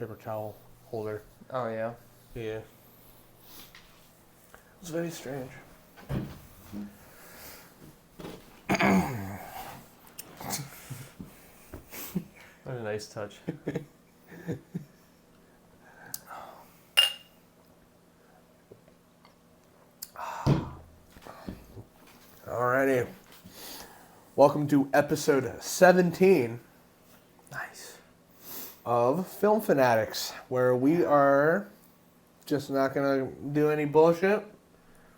paper towel holder. Oh, yeah? Yeah. It was very strange. What a nice touch. Alrighty. Welcome to episode 17 Nice. of Film Fanatics, where we are just not going to do any bullshit.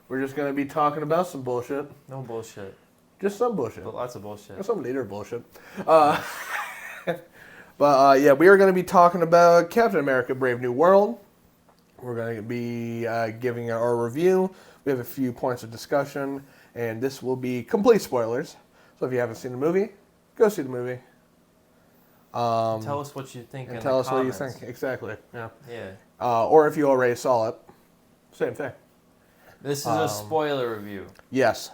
We're just going to be talking about some bullshit. No bullshit. Just some bullshit. But lots of bullshit. Some later bullshit. But we are going to be talking about Captain America Brave New World. We're going to be giving our review. We have a few points of discussion, and this will be complete spoilers. So if you haven't seen the movie, go see the movie. Tell us what you think in the tell us comments. what you think. Exactly. Yeah. Yeah. Or if you already saw it, same thing. This is a spoiler review. Yes.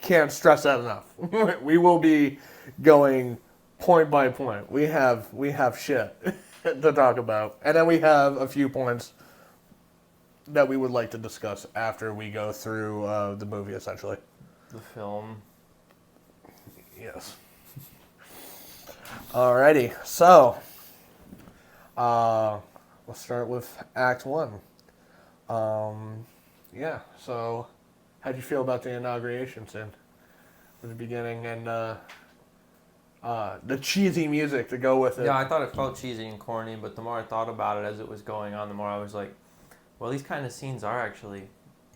Can't stress that enough. We will be going point by point. We have shit to talk about. And then we have a few points that we would like to discuss after we go through the movie, essentially. The film. Yes. Alrighty. So, let's start with Act 1. Yeah, so how'd you feel about the inauguration scene at the beginning and the cheesy music to go with it? Yeah, I thought it felt cheesy and corny, but the more I thought about it as it was going on, the more I was like, well, these kind of scenes are actually,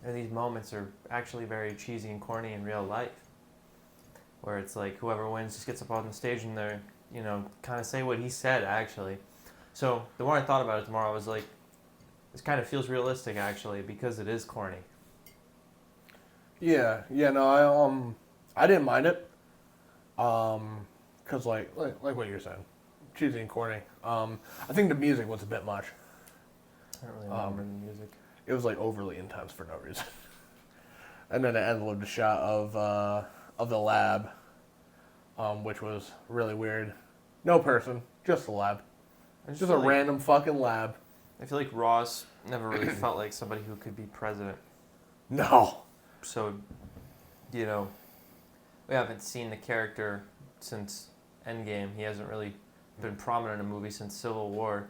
or these moments are actually very cheesy and corny in real life. Where it's like whoever wins just gets up on the stage and they're, kind of say what he said, actually. So the more I thought about it, the more I was like, this kind of feels realistic, actually, because it is corny. Yeah, no, I didn't mind it, cause like what you're saying, cheesy and corny. I think the music was a bit much. I don't really remember the music. It was like overly intense for no reason. And then it ended with the shot of the lab, which was really weird. No person, just the lab. It's just a random fucking lab. I feel like Ross never really felt like somebody who could be president. No. So, we haven't seen the character since Endgame. He hasn't really been prominent in a movie since Civil War.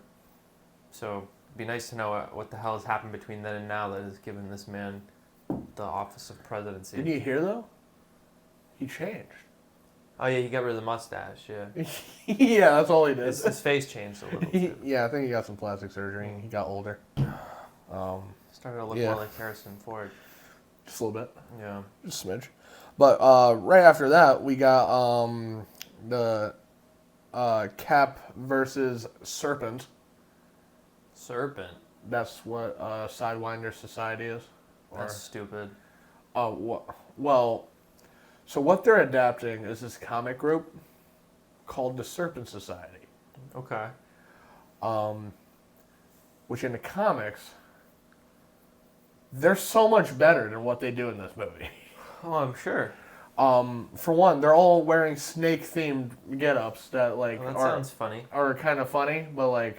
So, it'd be nice to know what the hell has happened between then and now that has given this man the office of presidency. Didn't you hear, though? He changed. Oh, yeah, he got rid of the mustache, yeah. Yeah, that's all he did. His face changed a little bit. Yeah, I think he got some plastic surgery and he got older. Started to look more like Harrison Ford. Just a little bit. Yeah. Just a smidge. But right after that, we got the Cap versus Serpent. Serpent? That's what Sidewinder Society is. That's stupid. Well, so what they're adapting is this comic group called the Serpent Society. Okay. Which in the comics, they're so much better than what they do in this movie. Oh, I'm sure. For one, they're all wearing snake-themed get-ups that sounds funny. Are kind of funny, but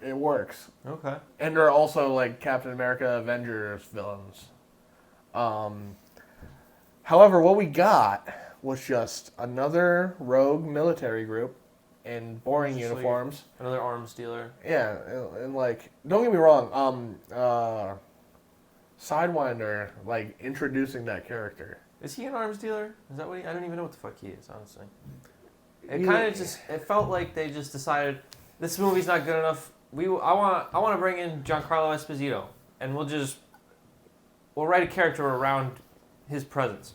it works. Okay. And they're also Captain America Avengers villains. However, what we got was just another rogue military group in boring uniforms. Another arms dealer. Yeah, and don't get me wrong, Sidewinder, introducing that character. Is he an arms dealer? Is that what I don't even know what the fuck he is, honestly. It kind of it felt like they just decided, this movie's not good enough. I want to bring in Giancarlo Esposito, and we'll write a character around his presence.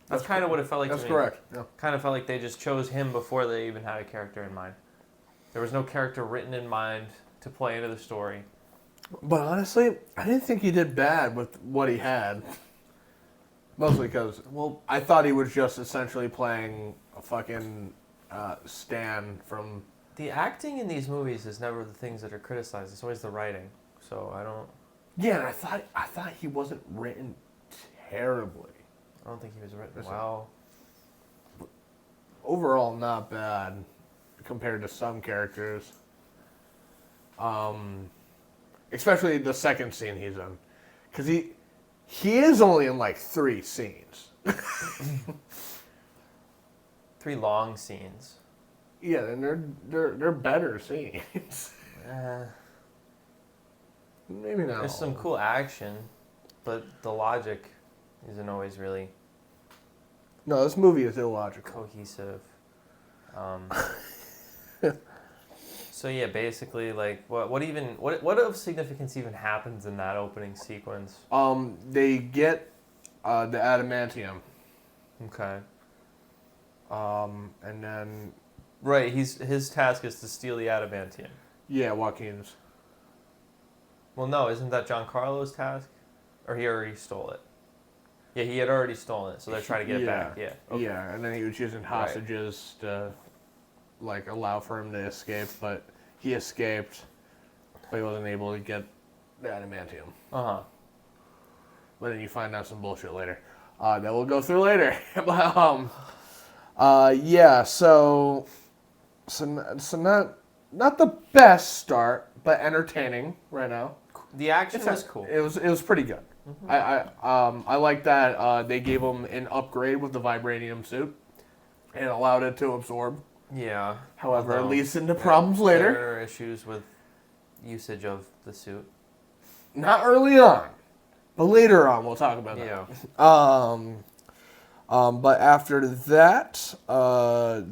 That's kind of what it felt like to me. That's correct. Yeah. Kind of felt like they just chose him before they even had a character in mind. There was no character written in mind to play into the story. But honestly, I didn't think he did bad with what he had. Mostly because, I thought he was just essentially playing a fucking Stan from... The acting in these movies is never the things that are criticized. It's always the writing. So I don't... Yeah, and I thought he wasn't written terribly. I don't think he was written well. Overall, not bad. compared to some characters. Especially the second scene he's in, because he is only in like 3 scenes. 3 long scenes. Yeah, and they're better scenes. Maybe not. There's some cool action, but the logic isn't always really No, this movie is illogical. cohesive. So yeah, basically, like, what of significance even happens in that opening sequence? They get the adamantium, Okay. and then Right, his task is to steal the adamantium. yeah, Joaquin's. Well, no, isn't that Giancarlo's task? Or he already stole it? Yeah, he had already stolen it, so they're trying to get it back. Yeah. Okay. Yeah, and then he was using hostages to like allow for him to escape, but he escaped, but he wasn't able to get the adamantium. Uh-huh. But then you find out some bullshit later. That we'll go through later. Yeah, so not the best start, but entertaining right now. The action was cool. It was pretty good. Mm-hmm. I like that they gave him an upgrade with the vibranium suit and allowed it to absorb. Yeah. However, it Although leads into problems later. There are issues with usage of the suit. Not early on, but later on we'll talk about that. Yeah. But after that,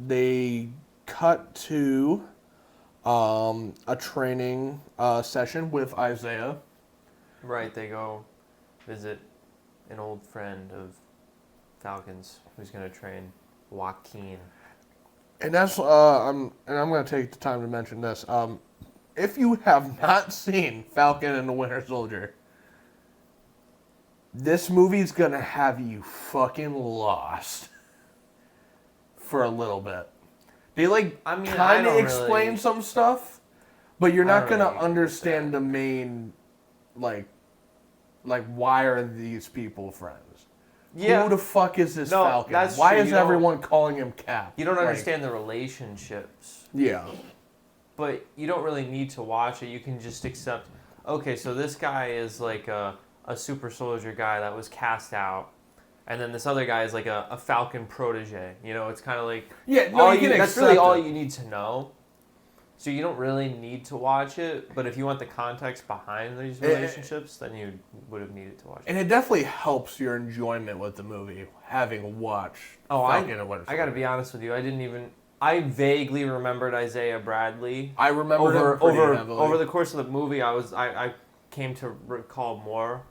they cut to a training session with Isaiah. Right, they go visit an old friend of Falcon's who's going to train Joaquin. And that's I'm going to take the time to mention this. If you have not seen Falcon and the Winter Soldier, this movie's going to have you fucking lost for a little bit. They kind of explain some stuff, but you're not going to understand the main like why are these people friends? Yeah. Who the fuck is this Falcon? That's Why true. is everyone calling him Cap? You don't understand the relationships. Yeah. But you don't really need to watch it. You can just accept, okay, so this guy is like a super soldier guy that was cast out. And then this other guy is like a Falcon protege. You know, it's kind of like... Yeah, no, that's really all you need to know. So you don't really need to watch it, but if you want the context behind these relationships, then you would have needed to watch it. And it definitely helps your enjoyment with the movie, having watched Falcon and Winter Soldier. I gotta be honest with you, I vaguely remembered Isaiah Bradley. I remember him pretty heavily. Over the course of the movie, I came to recall more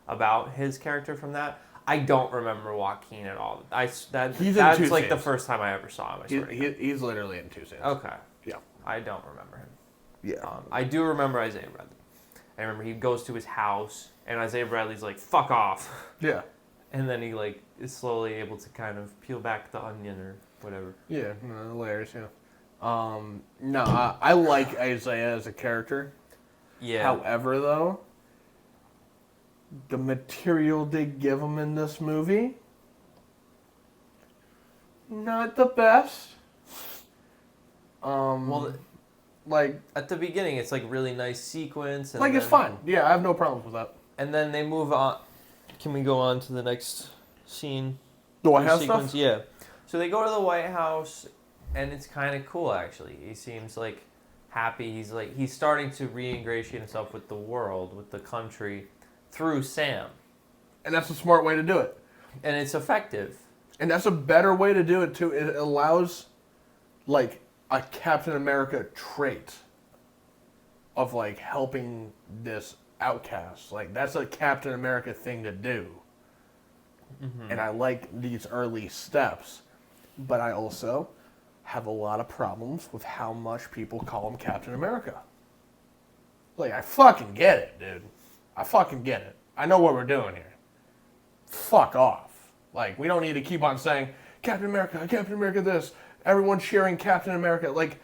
about his character from that. I don't remember Joaquin at all. That's like the first time I ever saw him. He's literally in 2 scenes. Okay. Yeah. I don't remember him. Yeah. I do remember Isaiah Bradley. I remember he goes to his house, and Isaiah Bradley's like, "Fuck off." Yeah. And then he like is slowly able to kind of peel back the onion or whatever. Yeah, the layers. Yeah. No, I like Isaiah as a character. Yeah. However, though, the material they give him in this movie, not the best. Well, like at the beginning, it's like really nice sequence. And it's fine. Yeah, I have no problems with that. And then they move on. Can we go on to the next scene? The White House sequence? stuff? Yeah. So they go to the White House, and it's kind of cool actually. He seems like happy. He's starting to re-ingratiate himself with the world, with the country, through Sam. And that's a smart way to do it. And it's effective. And that's a better way to do it too. It allows like a Captain America trait of like helping this outcast. Like that's a Captain America thing to do. Mm-hmm. And I like these early steps. But I also have a lot of problems with how much people call him Captain America. Like, I fucking get it, dude. I fucking get it. I know what we're doing here. Fuck off. Like, we don't need to keep on saying, Captain America this. Everyone cheering Captain America. Like,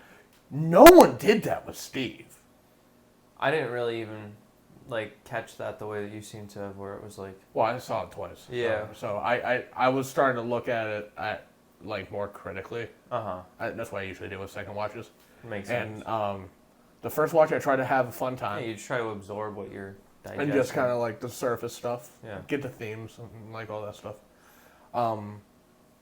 no one did that with Steve. I didn't really even, like, catch that the way that you seem to have, where it was like... Well, I saw it twice. Yeah. So I was starting to look at it like more critically. Uh-huh. That's what I usually do with second watches. Makes sense. And the first watch, I tried to have a fun Yeah, time you just try to absorb what you're digesting. and just kind of like the surface stuff, Yeah. get the themes and like all that stuff. And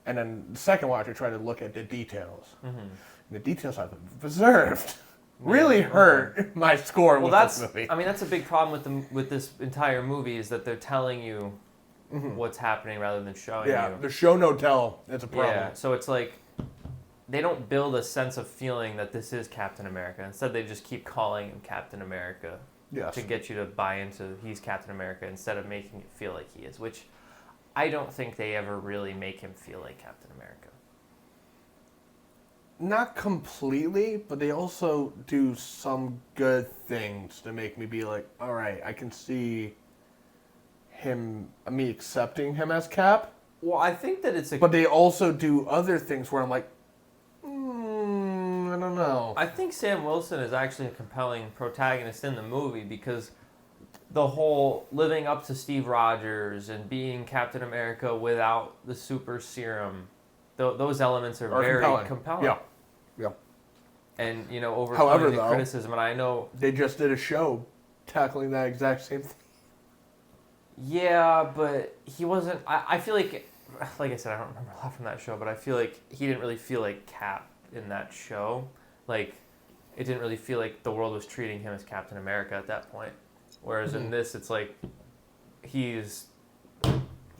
then the second watch, I tried to look at the details. Mm-hmm. The details I've observed really hurt my score with this movie. I mean, that's a big problem with this entire movie is that they're telling you what's happening rather than showing you. The show no tell. It's a problem. Yeah, so it's like they don't build a sense of feeling that this is Captain America. Instead, they just keep calling him Captain America Yes. to get you to buy into he's Captain America instead of making it feel like he is, which I don't think they ever really make him feel like Captain America. Not completely, but they also do some good things to make me be like, all right, I can see me accepting him as Cap. Well, I think that it's a... But they also do other things where I'm like, I don't know. I think Sam Wilson is actually a compelling protagonist in the movie because the whole living up to Steve Rogers and being Captain America without the super serum, those elements are very compelling. Yeah. And, overcoming the though, criticism, and I know... They just did a show tackling that exact same thing. Yeah, but he wasn't... I feel like I said, I don't remember a lot from that show, but I feel like he didn't really feel like Cap in that show. Like, it didn't really feel like the world was treating him as Captain America at that point. Whereas in this, it's like he's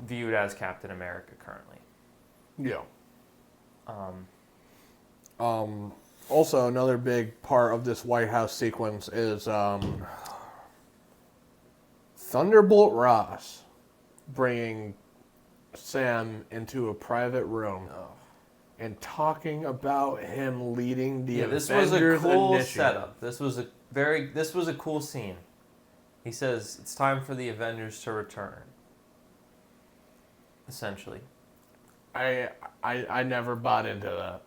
viewed as Captain America currently. Yeah. Also, another big part of this White House sequence is Thunderbolt Ross bringing Sam into a private room and talking about him leading the Avengers This was a cool initiative. setup. This was a cool scene. He says it's time for the Avengers to return. Essentially. I never bought into that.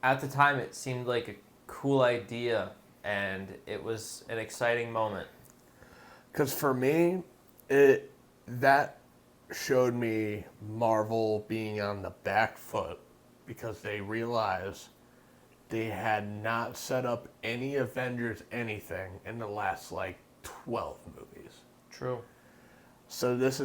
At the time, it seemed like a cool idea, and it was an exciting moment. Because for me, that showed me Marvel being on the back foot because they realized they had not set up any Avengers anything in the last 12 movies. True. So this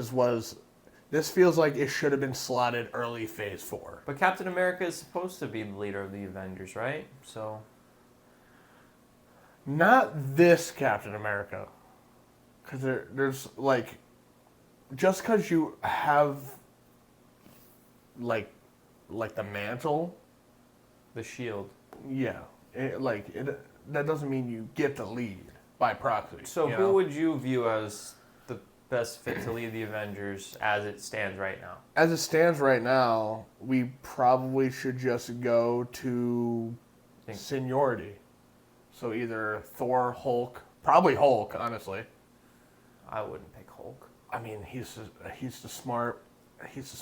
feels like it should have been slotted early Phase 4. But Captain America is supposed to be the leader of the Avengers, right? So... Not this Captain America. Because there's, just because you have, the mantle... The shield. Yeah. That doesn't mean you get the lead by proxy. So who would you view as the best fit to lead the Avengers as it stands right now? As it stands right now, we probably should just go to seniority. So either Thor, Hulk, probably Hulk, honestly. I wouldn't pick Hulk. I mean, he's the smart one. He's the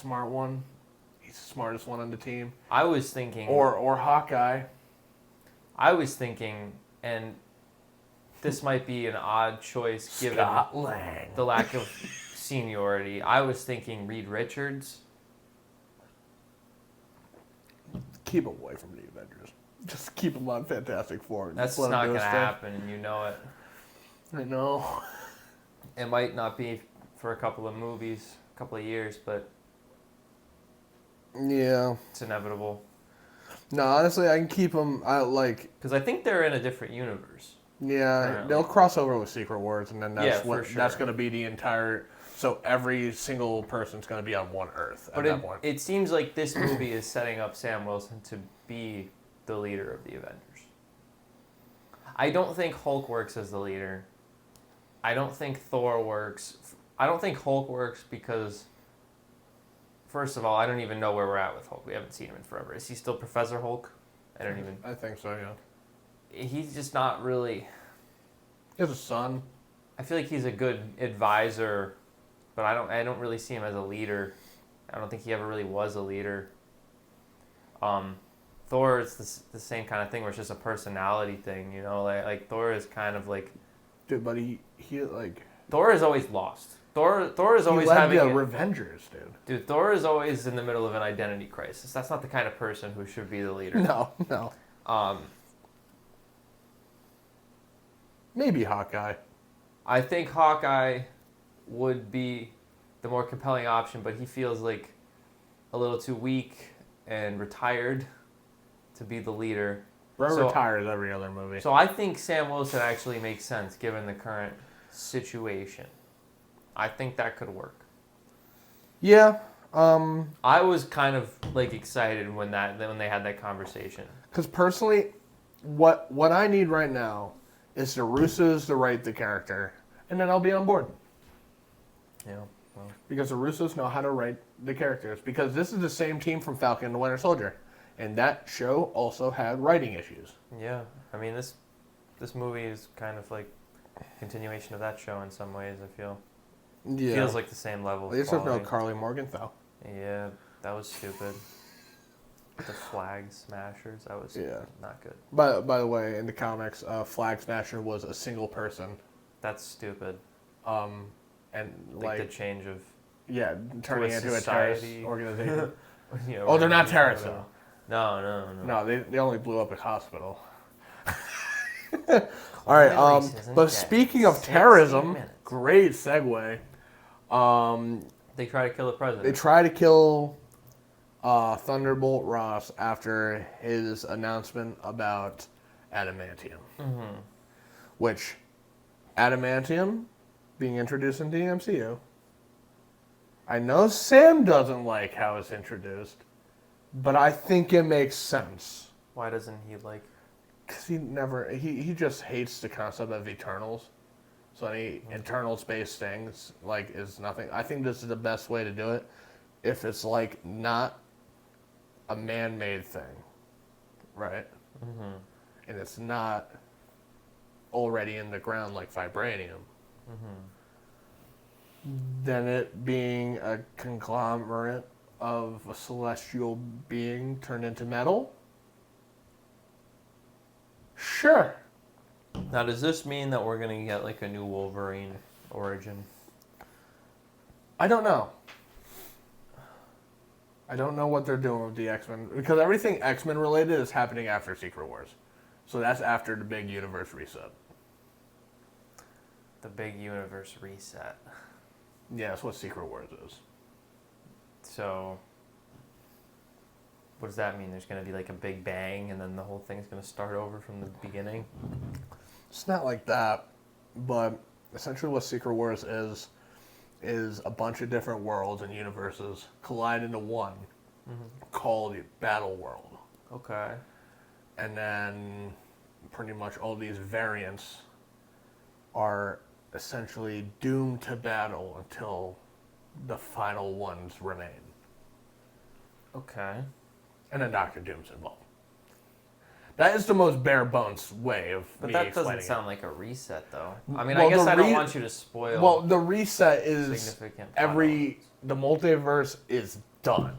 smartest one on the team. I was thinking... Or Hawkeye. I was thinking, and this might be an odd choice given the lack of seniority. I was thinking Reed Richards. Keep him away from the Avengers. Just keep him on Fantastic Four. That's not going to happen, and you know it. I know. It might not be for a couple of movies, a couple of years, but... Yeah. It's inevitable. No, honestly, I can keep them. Because I think they're in a different universe. Yeah, apparently. They'll cross over with Secret Wars, and then that's sure. going to be the entire. So every single person's going to be on one Earth at that point. It seems like this movie is setting up Sam Wilson to be the leader of the Avengers. I don't think Hulk works as the leader. I don't think Thor works. I don't think Hulk works because. First of all, I don't even know where we're at with Hulk. We haven't seen him in forever. Is he still Professor Hulk? I think so, yeah. He's just not really... He has a son. I feel like he's a good advisor, but I don't really see him as a leader. I don't think he ever really was a leader. Thor is the same kind of thing where it's just a personality thing, you know? Like Thor is kind of like... Dude, but he Thor is always lost. Thor is always having the Revengers, dude. Dude, Thor is always in the middle of an identity crisis. That's not the kind of person who should be the leader. No. Maybe Hawkeye. I think Hawkeye would be the more compelling option, but he feels like a little too weak and retired to be the leader. Bro retires every other movie. So I think Sam Wilson actually makes sense given the current situation. I think that could work. Yeah. I was kind of like excited when they had that conversation. Because personally, what I need right now is the Russos to write the character, and then I'll be on board. Yeah. Well. Because the Russos know how to write the characters. Because this is the same team from Falcon and the Winter Soldier. And that show also had writing issues. Yeah, I mean this movie is kind of like a continuation of that show in some ways. I feel. Yeah. Feels like the same level. At least there's no Carly Morgenthau. Yeah, that was stupid. The Flag Smashers, that was not good. By the way, in the comics, Flag Smasher was a single person. That's stupid. And like the change of turning into a terrorist organization. Oh, they're not terrorists though. No. They only blew up a hospical. All right. But speaking of terrorism, great segue. They try to kill the president. They try to kill Thunderbolt Ross after his announcement about adamantium. Mm-hmm. Which, adamantium being introduced into the MCU. I know Sam doesn't like how it's introduced, but I think it makes sense. Why doesn't he like? Because he just hates the concept of Eternals. So any Eternals-based things, like, is nothing. I think this is the best way to do it. If it's, like, not a man-made thing, right? Mm-hmm. And it's not already in the ground like vibranium. Mm-hmm. Then it being a conglomerate of a celestial being turned into metal? Sure. Now, does this mean that we're going to get like a new Wolverine origin? I don't know. I don't know what they're doing with the X-Men. Because everything X-Men related is happening after Secret Wars. So that's after the big universe reset. The big universe reset. Yeah, that's what Secret Wars is. So, what does that mean? There's going to be like a big bang and then the whole thing's going to start over from the beginning? It's not like that, but essentially what Secret Wars is a bunch of different worlds and universes collide into one called Battle World. Okay. And then pretty much all these variants are essentially doomed to battle until the final ones remain. Okay. And then Doctor Doom's involved. That is the most bare bones way of But me that explaining doesn't sound like a reset, though. I mean, Well, I guess the I don't want you to spoil. Well, the reset is significant the multiverse is done.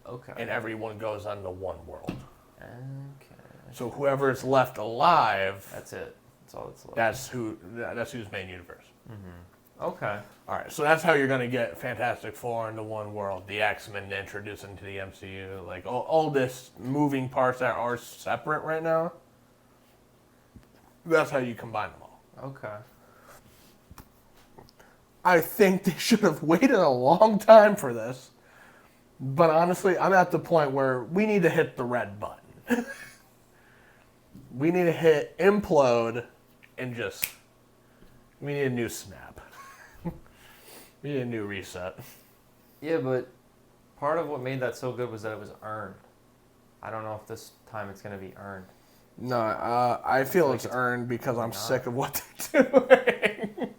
Okay. And everyone goes onto one world. Okay. So whoever's left alive, That's it. That's all that's left. That's whose main universe. Mm-hmm. Okay. All right, so that's how you're going to get Fantastic Four into one world, the X-Men introduced into the MCU, like all this moving parts that are separate right now. That's how you combine them all. Okay. I think they should have waited a long time for this, but honestly, I'm at the point where we need to hit the red button. We need to hit implode and we need a new snap. We need a new reset. Yeah, but part of what made that so good was that it was earned. I don't know if this time it's going to be earned. No, I feel it's earned because I'm sick of what they're doing.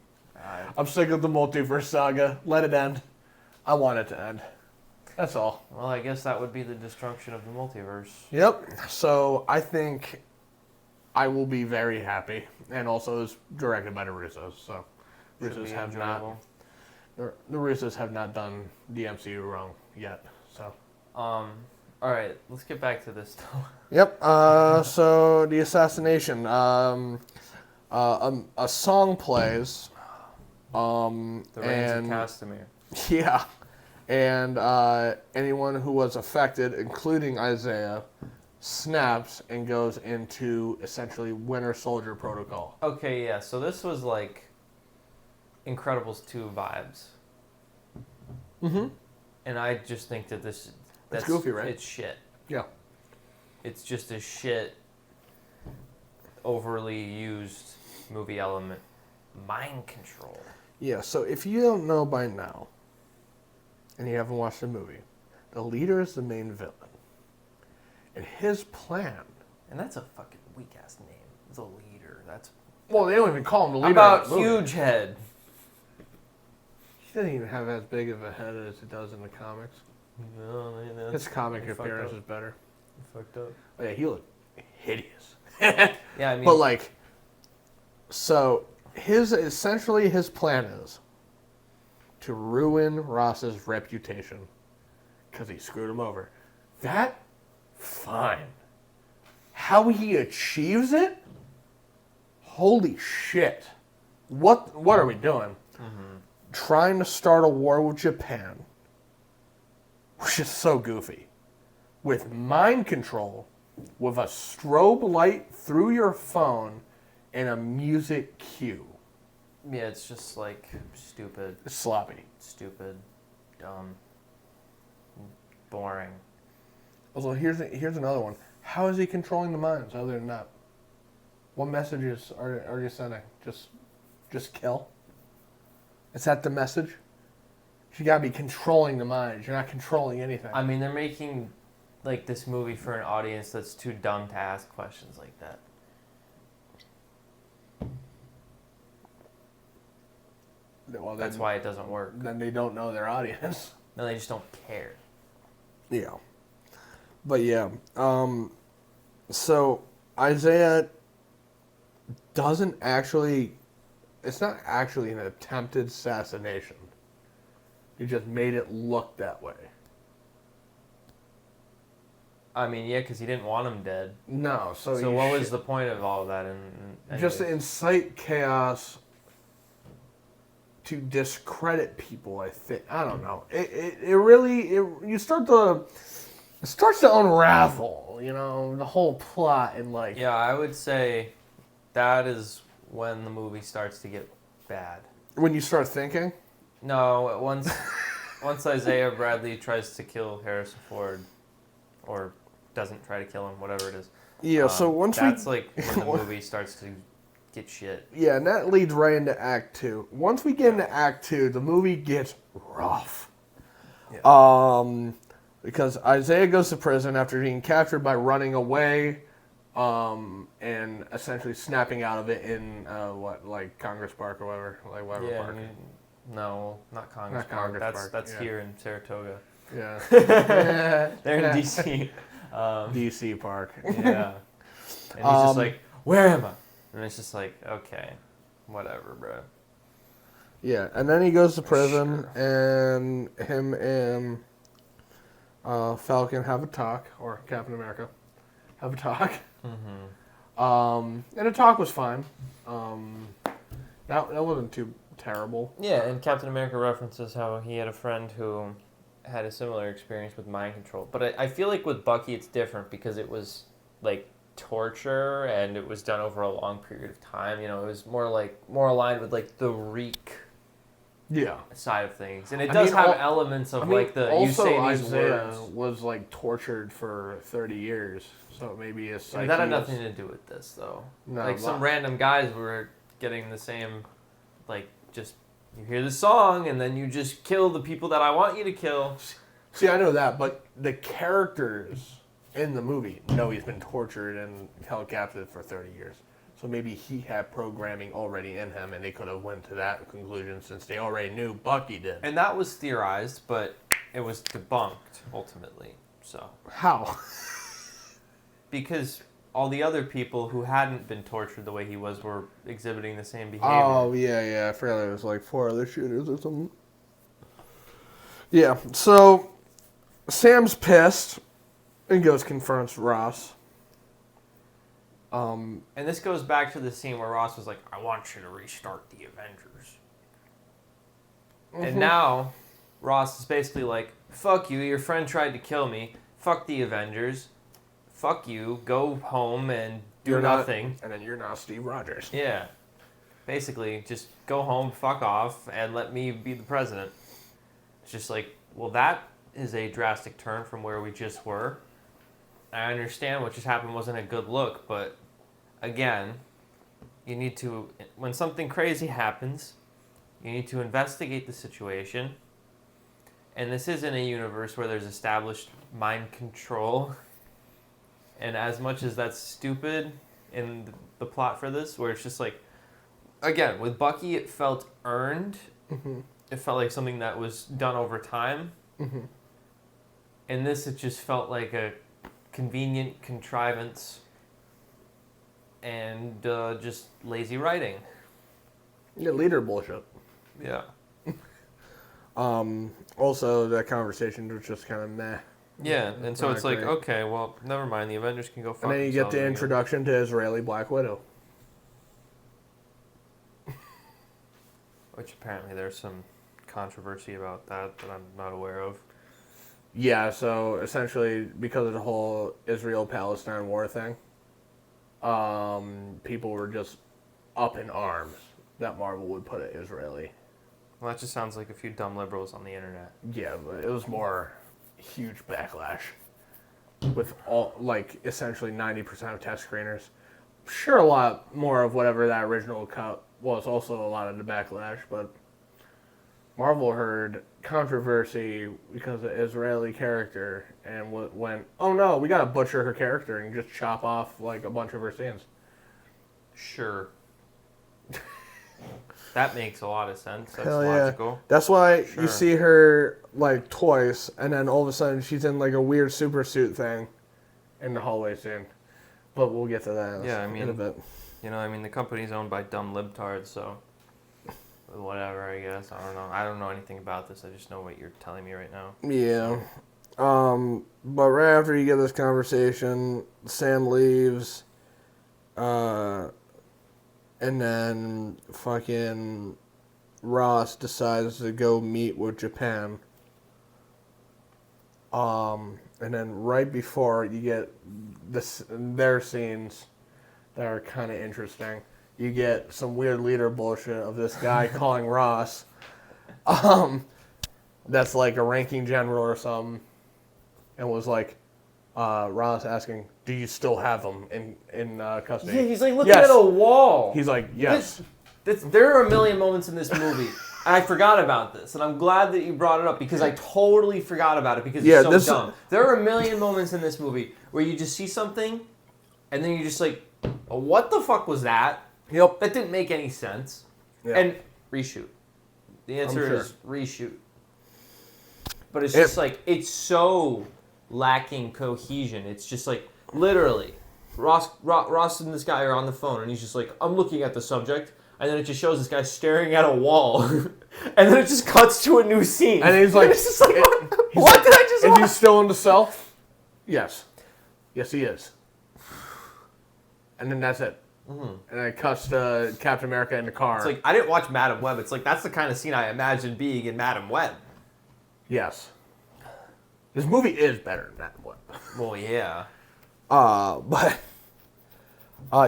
I'm sick of the multiverse saga. Let it end. I want it to end. That's all. Well, I guess that would be the destruction of the multiverse. Yep. So I think I will be very happy. And also it's directed by the Russos. So Russos have not... The Russos have not done the MCU wrong yet. So, all right, let's get back to this though. Yep. So the assassination. A song plays. The Reigns of Castamere. Yeah, and anyone who was affected, including Isaiah, snaps and goes into essentially Winter Soldier protocol. Okay, yeah. So this was like Incredibles 2 vibes. Mm-hmm. And I just think that that's goofy, right? It's shit. Yeah. It's just a shit, overly used movie element. Mind control. Yeah, so if you don't know by now, and you haven't watched the movie, the leader is the main villain. And his plan... And that's a fucking weak-ass name. The leader. That's... Well, they don't even call him the leader. How about in the movie. Huge Head? He doesn't even have as big of a head as it does in the comics. No, man, His comic appearance is better. Fucked up. Oh, yeah, he looked hideous. Yeah, I mean... But, like... So, essentially his plan is to ruin Ross's reputation because he screwed him over. That, fine. How he achieves it? Holy shit. What are we doing? Mm-hmm. Trying to start a war with Japan, which is so goofy. With mind control, with a strobe light through your phone and a music cue. Yeah, it's just like stupid. It's sloppy. Stupid. Dumb. Boring. Also, here's another one. How is he controlling the minds other than that? What messages are you sending? Just kill? Is that the message? You gotta be controlling the minds. You're not controlling anything. I mean, they're making like this movie for an audience that's too dumb to ask questions like that. Well, That's why it doesn't work. Then they don't know their audience. No, they just don't care. Yeah. But yeah. So Isaiah doesn't actually... It's not actually an attempted assassination. He just made it look that way. I mean, yeah, because he didn't want him dead. No, So what was the point of all of that? Just to incite chaos to discredit people, I think. I don't know. It starts to unravel, the whole plot and like... Yeah, I would say that is when the movie starts to get bad. When you start thinking? No, once Isaiah Bradley tries to kill Harrison Ford, or doesn't try to kill him, whatever it is. Yeah, so once that's like when the movie starts to get shit. Yeah, and that leads right into Act 2. Once we get into Act 2, the movie gets rough. Yeah. Because Isaiah goes to prison after being captured by running away, and essentially snapping out of it in Congress Park or whatever, Yeah, park. no, not Congress Not Park. Congress Park, That's yeah. here in Saratoga. Yeah. They're in DC. DC Park. Yeah. And he's just like, where am I? And it's just like, okay, whatever, bro. Yeah, and then he goes to prison, and him and Falcon have a talk, or Captain America have a talk. Mm-hmm. And the talk was fine. That wasn't too terrible. Yeah, and Captain America references how he had a friend who had a similar experience with mind control. But I feel like with Bucky it's different because it was like torture and it was done over a long period of time. It was more aligned with like the reek side of things. And it does have elements of like the you say these Isaiah words. was like tortured for 30 years. So maybe his psyche That had nothing to do with this though. No, like some random guys were getting the same just you hear the song and then you just kill the people that I want you to kill. See, I know that, but the characters in the movie know he's been tortured and held captive for 30 years. So maybe he had programming already in him and they could have went to that conclusion since they already knew Bucky did. And that was theorized, but it was debunked ultimately. So how? Because all the other people who hadn't been tortured the way he was were exhibiting the same behavior. Oh, yeah. I forgot there was like 4 other shooters or something. Yeah, so Sam's pissed and goes confronts Ross. And this goes back to the scene where Ross was like, I want you to restart the Avengers. Mm-hmm. And now Ross is basically like, fuck you, your friend tried to kill me. Fuck the Avengers. fuck you, go home and do You're nothing. And then you're not Steve Rogers. Yeah. Basically, just go home, fuck off, and let me be the president. It's just like, well, that is a drastic turn from where we just were. I understand what just happened wasn't a good look, but again, you need to, when something crazy happens, you need to investigate the situation. And this isn't a universe where there's established mind control. And as much as that's stupid in the plot for this, where it's just like, again, with Bucky, it felt earned. Mm-hmm. It felt like something that was done over time. Mm-hmm. In this, it just felt like a convenient contrivance and just lazy writing. Yeah, leader bullshit. Yeah. Also, that conversation was just kind of meh. Yeah, and so it's like, great. okay, well, never mind. The Avengers can go fuck And then you get themselves the again. introduction to Israeli Black Widow. Which apparently there's some controversy about that I'm not aware of. Yeah, so essentially, because of the whole Israel-Palestine war thing, people were just up in arms that Marvel would put it Israeli. Well, that just sounds like a few dumb liberals on the internet. Yeah, but it was more huge backlash with all, like, essentially 90% of test screeners. Sure, a lot more of whatever that original cut was, also a lot of the backlash, but Marvel heard controversy because of Israeli character and went, oh no, we gotta butcher her character and just chop off like a bunch of her scenes. Sure. That makes a lot of sense. That's Hell yeah. logical. That's why Sure. you see her like twice, and then all of a sudden she's in like a weird super suit thing in the hallway scene. But we'll get to that Yeah, I in mean- a bit. You know, I mean, the company's owned by dumb libtards, so whatever, I guess. I don't know. I don't know anything about this. I just know what you're telling me right now. Yeah. But right after you get this conversation, Sam leaves, and then fucking Ross decides to go meet with Japan. And then right before you get their scenes that are kind of interesting, you get some weird leader bullshit of this guy calling Ross. That's like a ranking general or something, and was like, Ross asking, "Do you still have him in custody?" Yeah, he's like looking Yes. at a wall. He's like, "Yes." There are a million moments in this movie. And I forgot about this, and I'm glad that you brought it up because I totally forgot about it because Yeah, it's so dumb. There are a million moments in this movie where you just see something, and then you're just like, oh, "What the fuck was that? Yep. That didn't make any sense." Yeah. And reshoot. The answer sure. is reshoot. But it's just like it's so lacking cohesion. It's just like literally, Ross and this guy are on the phone, and he's just like, "I'm looking at the subject." And then it just shows this guy staring at a wall. And then it just cuts to a new scene. And he's like, it's just like, he's what like, did I just Is watch? he still in the cell? Yes. Yes, he is. And then that's it. Mm-hmm. And then it cuts to Captain America in the car. It's like, I didn't watch Madam Web. It's like, that's the kind of scene I imagine being in Madam Web. Yes. This movie is better than that one. Well, yeah.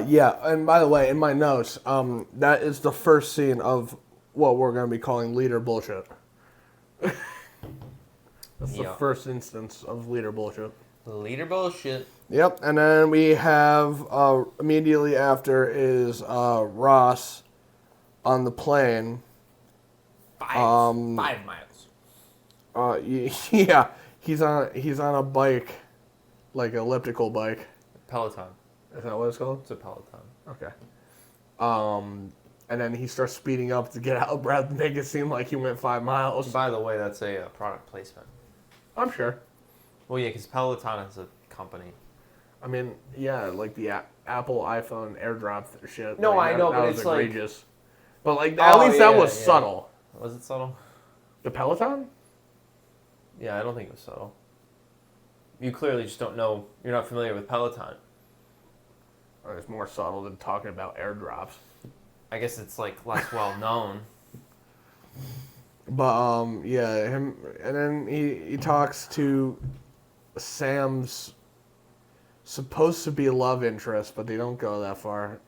Yeah, and by the way, in my notes, that is the first scene of what we're going to be calling leader bullshit. That's the first instance of leader bullshit. Leader bullshit. Yep, and then we have, immediately after is Ross on the plane. 5 miles. Yeah, he's on a bike, like an elliptical bike. Peloton. Is that what it's called? It's a Peloton. Okay. And then he starts speeding up to get out of breath, make it seem like he went 5 miles. By the way, that's a product placement. I'm sure. Well, yeah, because Peloton is a company. I mean, yeah, like the Apple iPhone AirDrop shit. No, like, I know, that but was it's like- egregious. But like, at least that was yeah. subtle. Was it subtle? The Peloton? Yeah, I don't think it was subtle. You clearly just don't know. You're not familiar with Peloton. It's more subtle than talking about AirDrops. I guess it's like less well known. But yeah, him, and then he talks to Sam's supposed to be a love interest, but they don't go that far.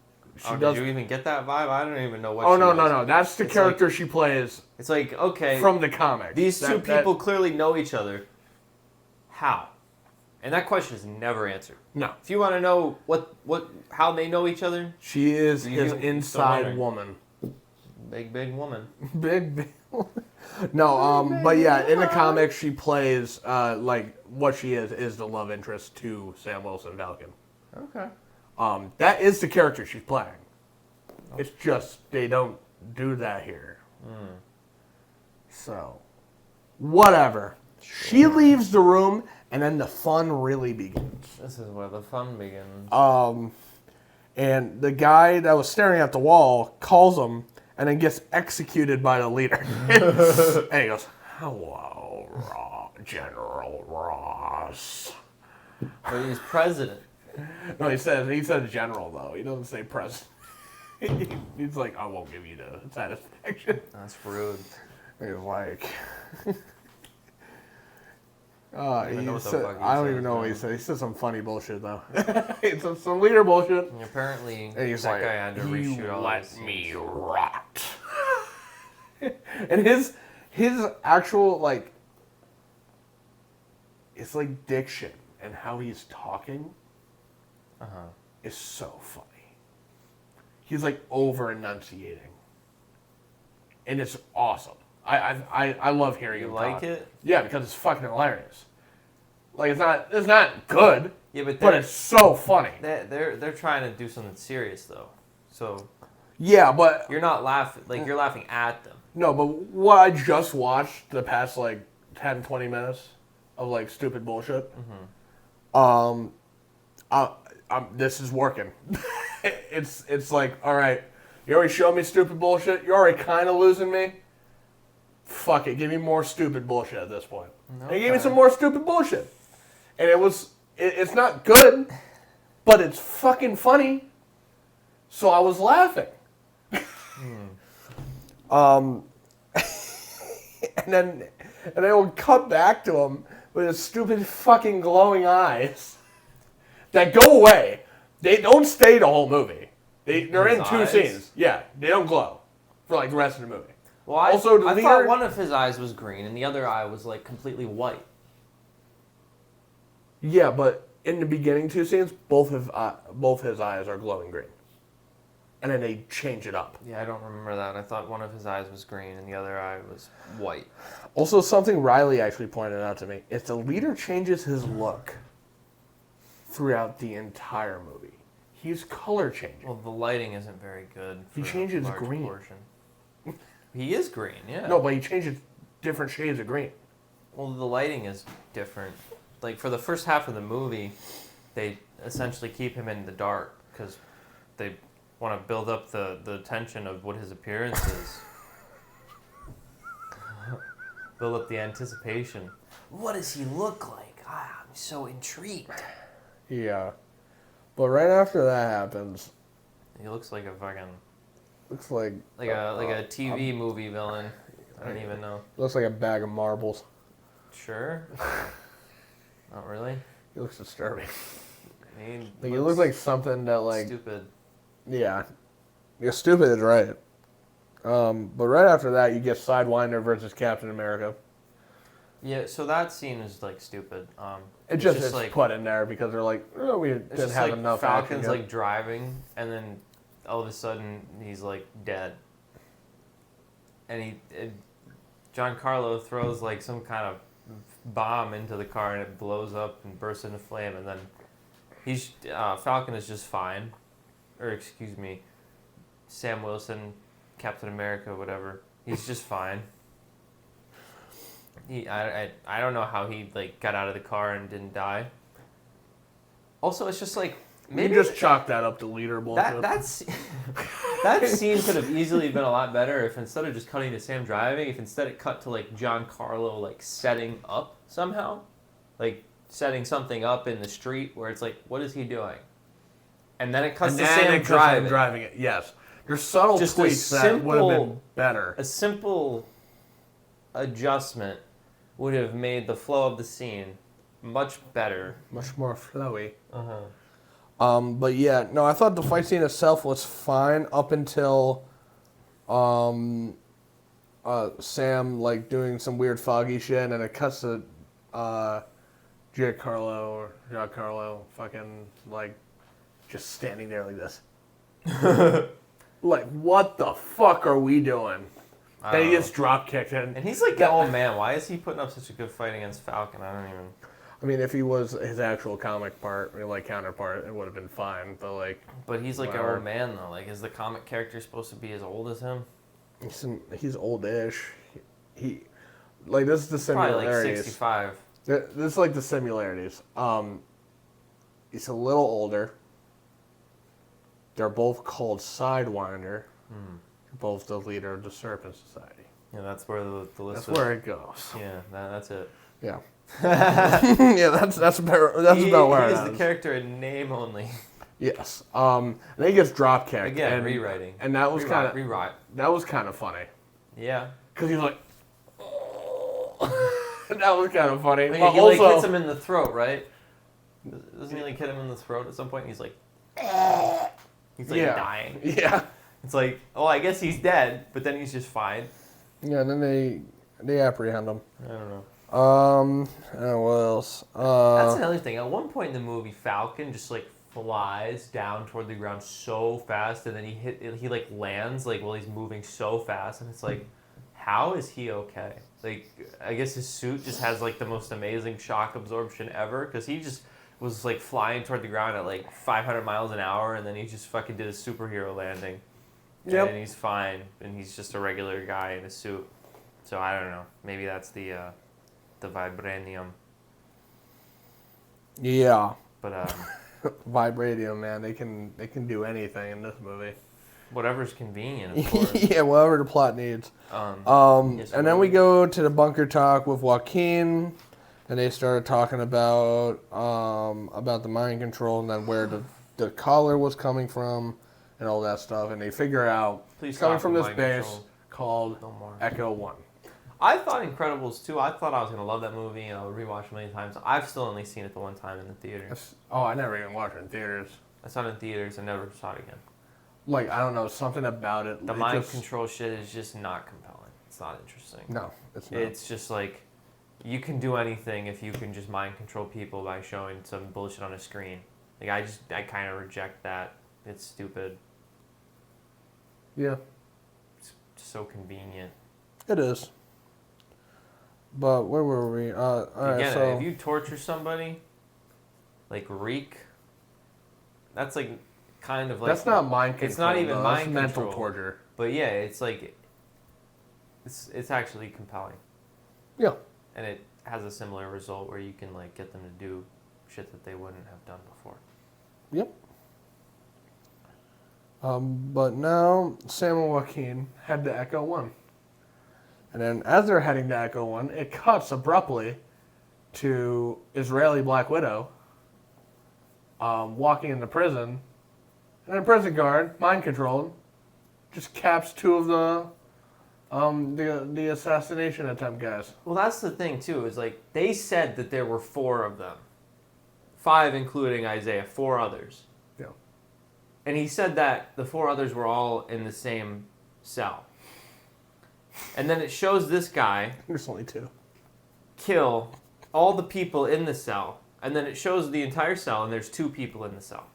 Did you even get that vibe? I don't even know what. Oh, no. That's the character she plays. It's like, okay, from the comic. These two people clearly know each other. How? And that question is never answered. No. If you want to know how they know each other, she is his inside woman. Big woman. Big. No, but yeah, in the comics she plays like what she is the love interest to Sam Wilson Falcon. Okay. That is the character she's playing. It's just they don't do that here. So, whatever. Sure. She leaves the room, and then the fun really begins. This is where the fun begins. And the guy that was staring at the wall calls him, and then gets executed by the leader. And he goes, "Hello, General Ross." But he's president. No, he says general, though. He doesn't say president. He's like, "I won't give you the satisfaction." That's rude. He's like, I don't even know what he said. He said some funny bullshit, though. It's some leader bullshit. And apparently, and he's that like, guy had to reshoot all let his me rot. And his actual, like, it's like diction and how he's talking is so funny. He's like over enunciating, and it's awesome. I love hearing him talk. You like it? Yeah, because it's fucking hilarious. Like it's not good. Yeah, but it's so funny. They're trying to do something serious though, so. Yeah, but you're not laughing. Like you're laughing at them. No, but what I just watched the past like 10, 20 minutes of like stupid bullshit. This is working. It's like, all right, you already showed me stupid bullshit. You're already kind of losing me. Fuck it, give me more stupid bullshit at this point. Okay. They gave me some more stupid bullshit, and it's not good, but it's fucking funny. So I was laughing. And then it would cut back to him with his stupid fucking glowing eyes that go away. They don't stay the whole movie. They're in two scenes. Yeah, they don't glow for like the rest of the movie. Well, I thought one of his eyes was green and the other eye was like completely white. Yeah, but in the beginning two scenes, both his eyes are glowing green. And then they change it up. Yeah, I don't remember that. I thought one of his eyes was green and the other eye was white. Also, something Riley actually pointed out to me. If the leader changes his look throughout the entire movie, he's color changing. Well, the lighting isn't very good. He changes green. Portion. He is green, yeah. No, but he changes different shades of green. Well, the lighting is different. Like, for the first half of the movie, they essentially keep him in the dark because they want to build up the tension of what his appearance is. Build up the anticipation. What does he look like? I'm so intrigued. Yeah. But right after that happens... He looks like a fucking... Looks like a TV movie villain. I don't even know. Looks like a bag of marbles. Sure. Not really. He looks disturbing. He looks like something that like stupid. Yeah. Yeah, stupid is right. But right after that you get Sidewinder versus Captain America. Yeah, so that scene is like stupid. It's like put in there because they're like, oh, we didn't have enough. Falcon's like driving, and then all of a sudden he's like dead, and Giancarlo throws like some kind of bomb into the car and it blows up and bursts into flame, and then Falcon is just fine, or excuse me, Sam Wilson, Captain America, whatever. He's just fine. I don't know how he like got out of the car and didn't die. Also, it's just like maybe you just chalk that up to leader bullshit. That scene could have easily been a lot better if instead of just cutting to Sam driving, if instead it cut to like Giancarlo like setting up somehow, like setting something up in the street where it's like, what is he doing? And then it cuts to Sam driving it. Yes, there's subtle just tweaks that would have been better. A simple adjustment would have made the flow of the scene much better. Much more flowy. Uh-huh. But yeah, no, I thought the fight scene itself was fine up until Sam like doing some weird foggy shit, and then it cuts to Giancarlo fucking like just standing there like this. Like, what the fuck are we doing? Then he gets drop kicked in. And he's like an old man. Why is he putting up such a good fight against Falcon? I don't even. I mean, if he was his actual comic part, or like counterpart, it would have been fine. But like, but he's like an old man though. Like, is the comic character supposed to be as old as him? He's oldish. He like this is the similarities. Probably like 65. This is like the similarities. He's a little older. They're both called Sidewinder. Both the leader of the Serpent Society. Yeah, that's where the list. That's where it goes. Yeah, that's it. Yeah. Yeah, that's about where he it is ends. the character in name only. Yes. And then he gets drop kicked. Again, rewriting. And that was kind of rewrite. That was kind of funny. Yeah. Because he's like, oh. That was kind of funny. I mean, But he also, like hits him in the throat, right? Doesn't he like hit him in the throat at some point? And he's like, he's like dying. Yeah. It's like, oh, I guess he's dead, but then he's just fine. Yeah, and then they apprehend him. I don't know. What else? That's another thing. At one point in the movie, Falcon just like flies down toward the ground so fast, and then he like lands like while he's moving so fast, and it's like, how is he okay? Like, I guess his suit just has like the most amazing shock absorption ever, because he just was like flying toward the ground at like 500 miles an hour, and then he just fucking did a superhero landing. Yep. And he's fine, and he's just a regular guy in a suit. So I don't know. Maybe that's the vibranium. Yeah. But Vibranium, man, they can do anything in this movie. whatever's convenient, of course. Yeah, whatever the plot needs. Yes, and then we go to the bunker talk with Joaquin, and they started talking about the mind control and then where the collar was coming from and all that stuff, and they figure out Please coming stop from with this mind base control. called No more. Echo 1. I thought Incredibles 2, I thought I was going to love that movie, and I would rewatch it a million times. I've still only seen it the one time in the theater. I never even watched it in theaters. I saw it in theaters and never saw it again. Like, I don't know, something about it. The mind control shit is just not compelling. It's not interesting. No, it's not. It's just like, you can do anything if you can just mind control people by showing some bullshit on a screen. Like, I kind of reject that. It's stupid. Yeah. It's so convenient. It is. But where were we? All right, Again, so if you torture somebody, like Reek, that's like kind of like... that's not mind control. It's not even though. mind That's control. mental torture. But yeah, it's like, it's actually compelling. Yeah. And it has a similar result where you can like get them to do shit that they wouldn't have done before. Yep. But now Sam and Joaquin head to Echo 1. And then as they're heading to Echo 1, it cuts abruptly to Israeli Black Widow walking into prison. And a prison guard, mind controlled, just caps two of the assassination attempt guys. Well, that's the thing too, is like they said that there were 4 of them. 5 including Isaiah, 4 others. Yeah. And he said that the 4 others were all in the same cell. And then it shows this guy There's only 2. kill all the people in the cell. And then it shows the entire cell and there's 2 people in the cell.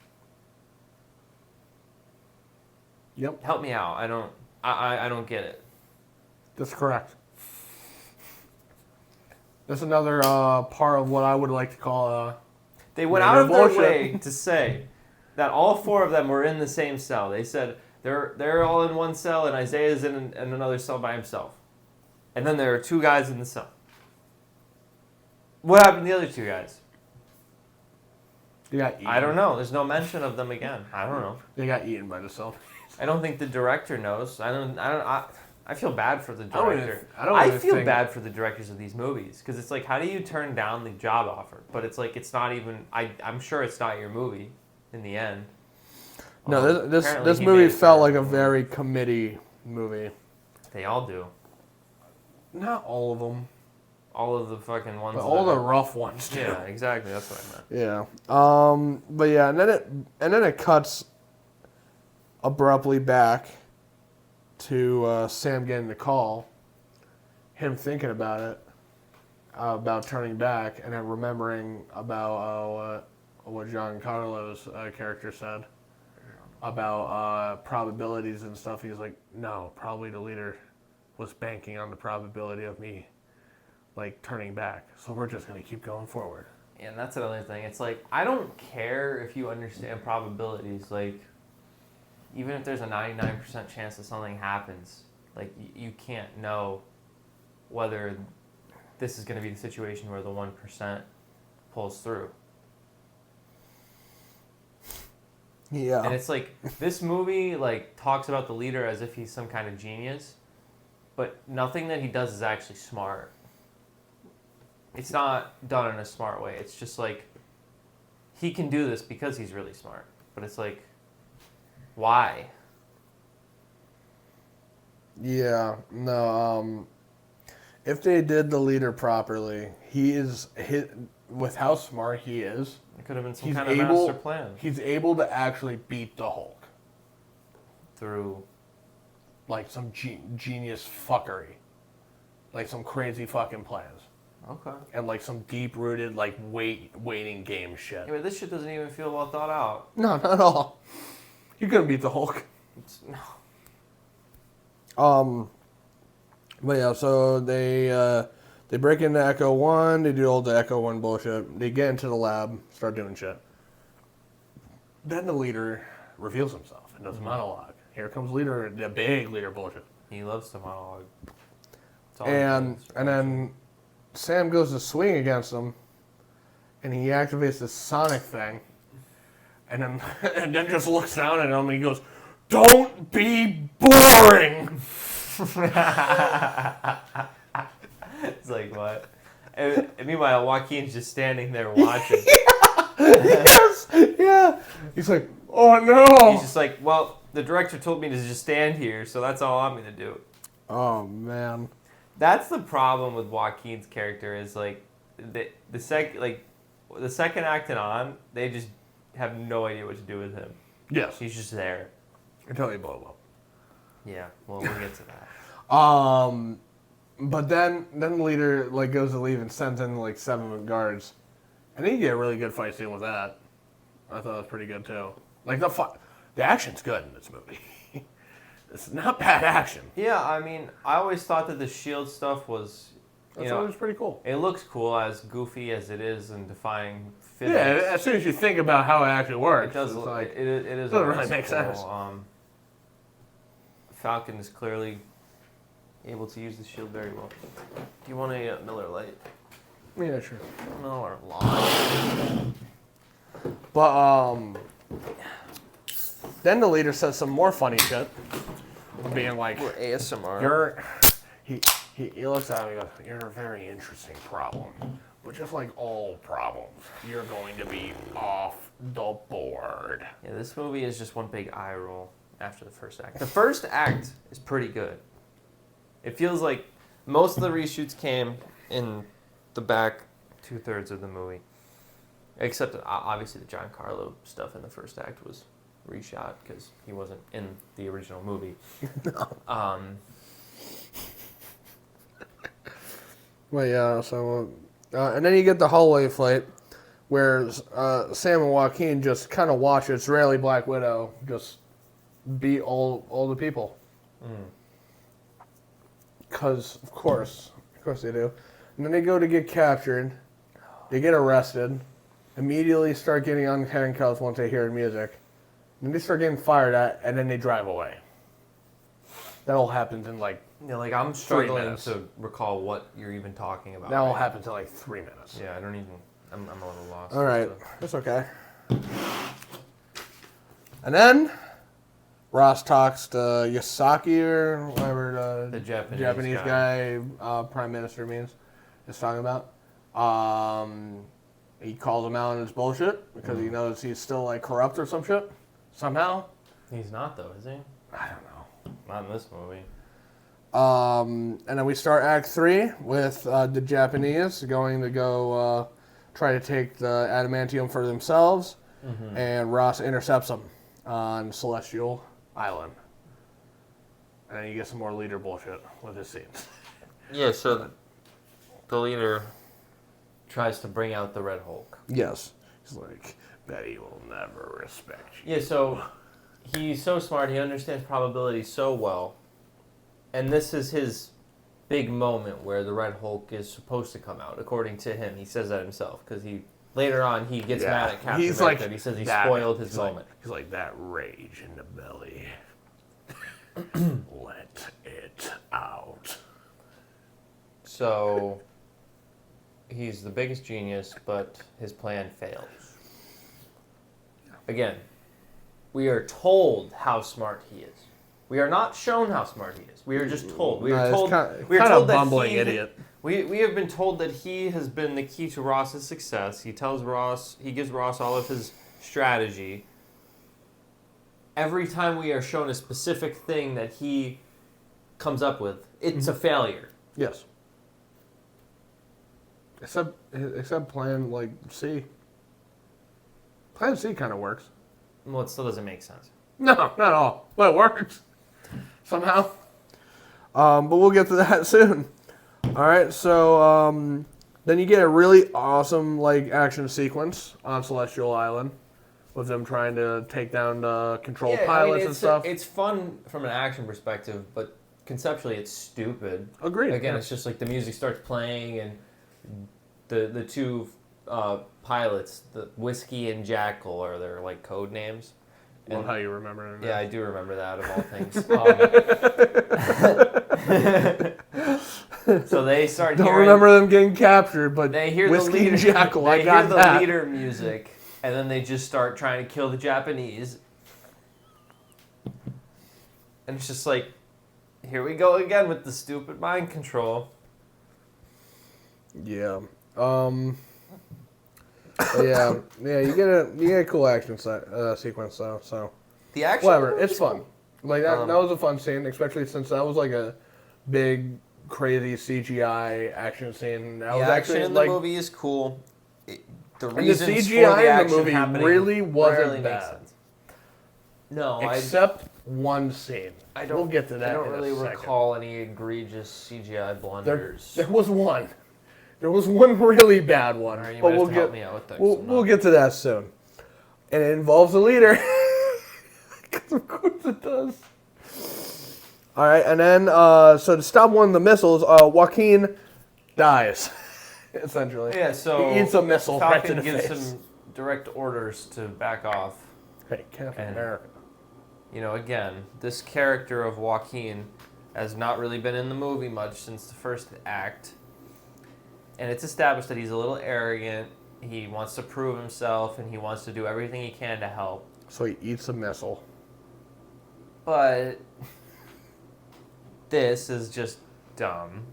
Yep. Help me out. I don't get it. That's correct. That's another part of what I would like to call They went out of their bullshit. way to say that all 4 of them were in the same cell. They said they're all in one cell and Isaiah's in another cell by himself. And then there are 2 guys in the cell. What happened to the other 2 guys? They got eaten. I don't know. There's no mention of them again. I don't know. They got eaten by the cell. I don't think the director knows. I feel bad for the director. I I feel bad for the directors of these movies because it's like, how do you turn down the job offer? But it's like, it's not even. I'm sure it's not your movie in the end. No, this Apparently he movie made it felt for- like a very committee movie. They all do. Not all of them. all of the fucking ones. But all the rough ones too. Yeah, exactly. That's what I meant. Yeah. But yeah, and then it cuts abruptly back to Sam getting the call, him thinking about it, about turning back, and then remembering about what Giancarlo's character said about probabilities and stuff. He's like, no, probably the leader was banking on the probability of me, like, turning back. So we're just going to keep going forward. And that's another thing. It's like, I don't care if you understand probabilities. Like, even if there's a 99% chance that something happens, like, you can't know whether this is going to be the situation where the 1% pulls through. Yeah. And it's like, this movie, like, talks about the leader as if he's some kind of genius, but nothing that he does is actually smart. It's not done in a smart way. It's just like, he can do this because he's really smart. But it's like, why? Yeah. No. If they did the leader properly, with how smart he is, It could have been some kind of master plan. He's able to actually beat the Hulk. Through, like, some genius fuckery. Like, some crazy fucking plans. okay. And, like, some deep-rooted, like, waiting game shit. Yeah, but this shit doesn't even feel well thought out. No, not at all. You couldn't beat the Hulk. No. But yeah, so they break into Echo 1, they do all the Echo 1 bullshit, they get into the lab, start doing shit. Then the leader reveals himself and does a monologue. Here comes leader, the big leader bullshit. He loves to monologue. And then Sam goes to swing against him, and he activates this sonic thing, and then just looks down at him and he goes, "Don't be boring." It's like, what? And meanwhile, Joaquin's just standing there watching. Yes, yeah. He's like, "Oh no." He's just like, well, the director told me to just stand here, so that's all I'm gonna do. Oh man. That's the problem with Joaquin's character is like the second act and on, they just have no idea what to do with him. Yes. He's just there. Until he blow him up. Yeah, well, we'll get to that. But then the leader like goes to leave and sends in like 7 guards, and then you get a really good fight scene with that. I thought it was pretty good too. Like the action's good in this movie. It's not bad action. Yeah, I mean, I always thought that the shield stuff was, I thought it was pretty cool. It looks cool, as goofy as it is and defying physics. Yeah, as soon as you think about how it actually works, it does. it's like it is. doesn't really make sense. Falcon is clearly able to use the shield very well. Do you want a Miller Lite? Yeah, sure. Miller Lite. But then the leader says some more funny shit, being like, We're ASMR. He looks at me and goes, "You're a very interesting problem, but just like all problems, you're going to be off the board." Yeah, this movie is just one big eye roll after the first act. The first act is pretty good. It feels like most of the reshoots came in the back 2/3 of the movie. Except obviously the Giancarlo stuff in the first act was reshot because he wasn't in the original movie. No. Well, yeah, so... and then you get the hallway fight where Sam and Joaquin just kind of watch Israeli Black Widow just beat all the people. Because, of course they do. And then they go to get captured. They get arrested. Immediately start getting handcuffed once they hear the music. Then they start getting fired at, and then they drive away. That all happens in like... Yeah, like I'm struggling to recall what you're even talking about. That all happens in like 3 minutes. Yeah, I don't even... I'm a little lost. All right, that's okay. And then Ross talks to Yasaki or whatever the Japanese guy prime minister means is talking about. He calls him out on his bullshit because he knows he's still like corrupt or some shit somehow. He's not though, is he? I don't know. Not in this movie. And then we start Act 3 with the Japanese going to go try to take the adamantium for themselves, and Ross intercepts them on Celestial Island. And then you get some more leader bullshit with his scenes. Yeah, so the leader tries to bring out the Red Hulk. Yes. He's like, Betty will never respect you. Yeah, so he's so smart. He understands probability so well. And this is his big moment where the Red Hulk is supposed to come out, according to him. He says that himself, because later on he gets mad at Captain America, and he says he spoiled his moment. He's like, that rage in the belly. Let it out. So he's the biggest genius, but his plan fails. Again, we are told how smart he is. We are not shown how smart he is. We are just told. We are told. We are told that bumbling idiot. We have been told that he has been the key to Ross's success. He tells Ross. He gives Ross all of his strategy. Every time we are shown a specific thing that he comes up with, it's a failure. Yes. Except Plan C. Plan C kind of works. Well, it still doesn't make sense. No, not at all. But it works somehow. But we'll get to that soon. All right. So then you get a really awesome action sequence on Celestial Island with them trying to take down control pilots and stuff. It's fun from an action perspective, but conceptually it's stupid. Agreed. Again, it's just the music starts playing and the two pilots, the Whiskey and Jackal, are their code names. Love how you remember it. Yeah, I do remember that of all things. So they start. Don't remember them getting captured, but they hear Whiskey the leader, and Jackal. They I got hear the that. leader music, and then they just start trying to kill the Japanese. And it's just here we go again with the stupid mind control. Yeah. Yeah. You get a cool action sequence though. So The action. whatever, it's fun. That was a fun scene, especially since that was a big, crazy CGI action scene. That The was action actually in the movie is cool. The and reasons the for CGI the in action the movie happening really wasn't rarely makes bad. sense. No, Except one scene. I don't. We'll get to that. I don't in really a second. recall any egregious CGI blunders. There was one. There was one really bad one. Right, you but might we'll have to get help me out with that. we'll get to that soon. And it involves the leader. Because of course it does. All right, and then so to stop one of the missiles, Joaquin dies. Essentially. Yeah, so he eats a missile right to Falcon the gives face. him direct orders to back off. Hey, Captain And- America. Again, this character of Joaquin has not really been in the movie much since the first act. And it's established that he's a little arrogant. He wants to prove himself, and he wants to do everything he can to help. So he eats a missile. But this is just dumb.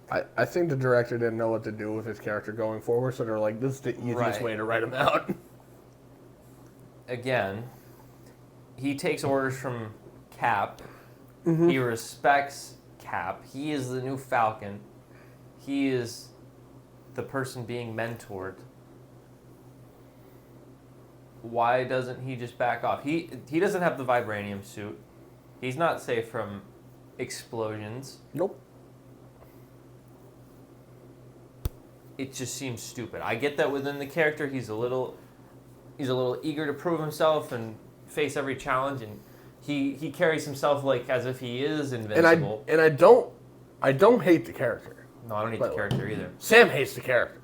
I think the director didn't know what to do with his character going forward, so they're like, this is the easiest Right. way to write him out. Again, he takes orders from Cap. Mm-hmm. He respects Cap. He is the new Falcon. He is the person being mentored. Why doesn't he just back off? He doesn't have the vibranium suit. He's not safe from explosions. Nope. It just seems stupid. I get that within the character he's a little eager to prove himself and face every challenge, and he carries himself as if he is invincible. And I don't hate the character. No, I don't hate the character either. Sam hates the character.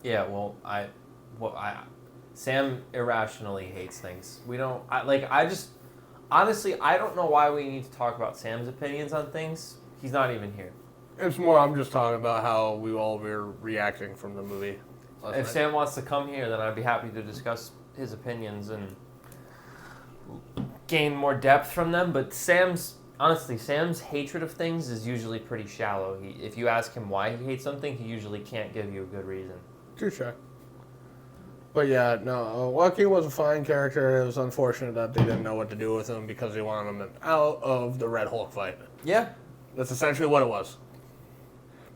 Yeah, Sam irrationally hates things. Honestly, I don't know why we need to talk about Sam's opinions on things. He's not even here. It's more I'm just talking about how we all were reacting from the movie. If Sam wants to come here, then I'd be happy to discuss his opinions and gain more depth from them. But Sam's hatred of things is usually pretty shallow. If you ask him why he hates something, he usually can't give you a good reason. Touche. But yeah, no, Joaquin was a fine character. It was unfortunate that they didn't know what to do with him because they wanted him out of the Red Hulk fight. Yeah. That's essentially what it was.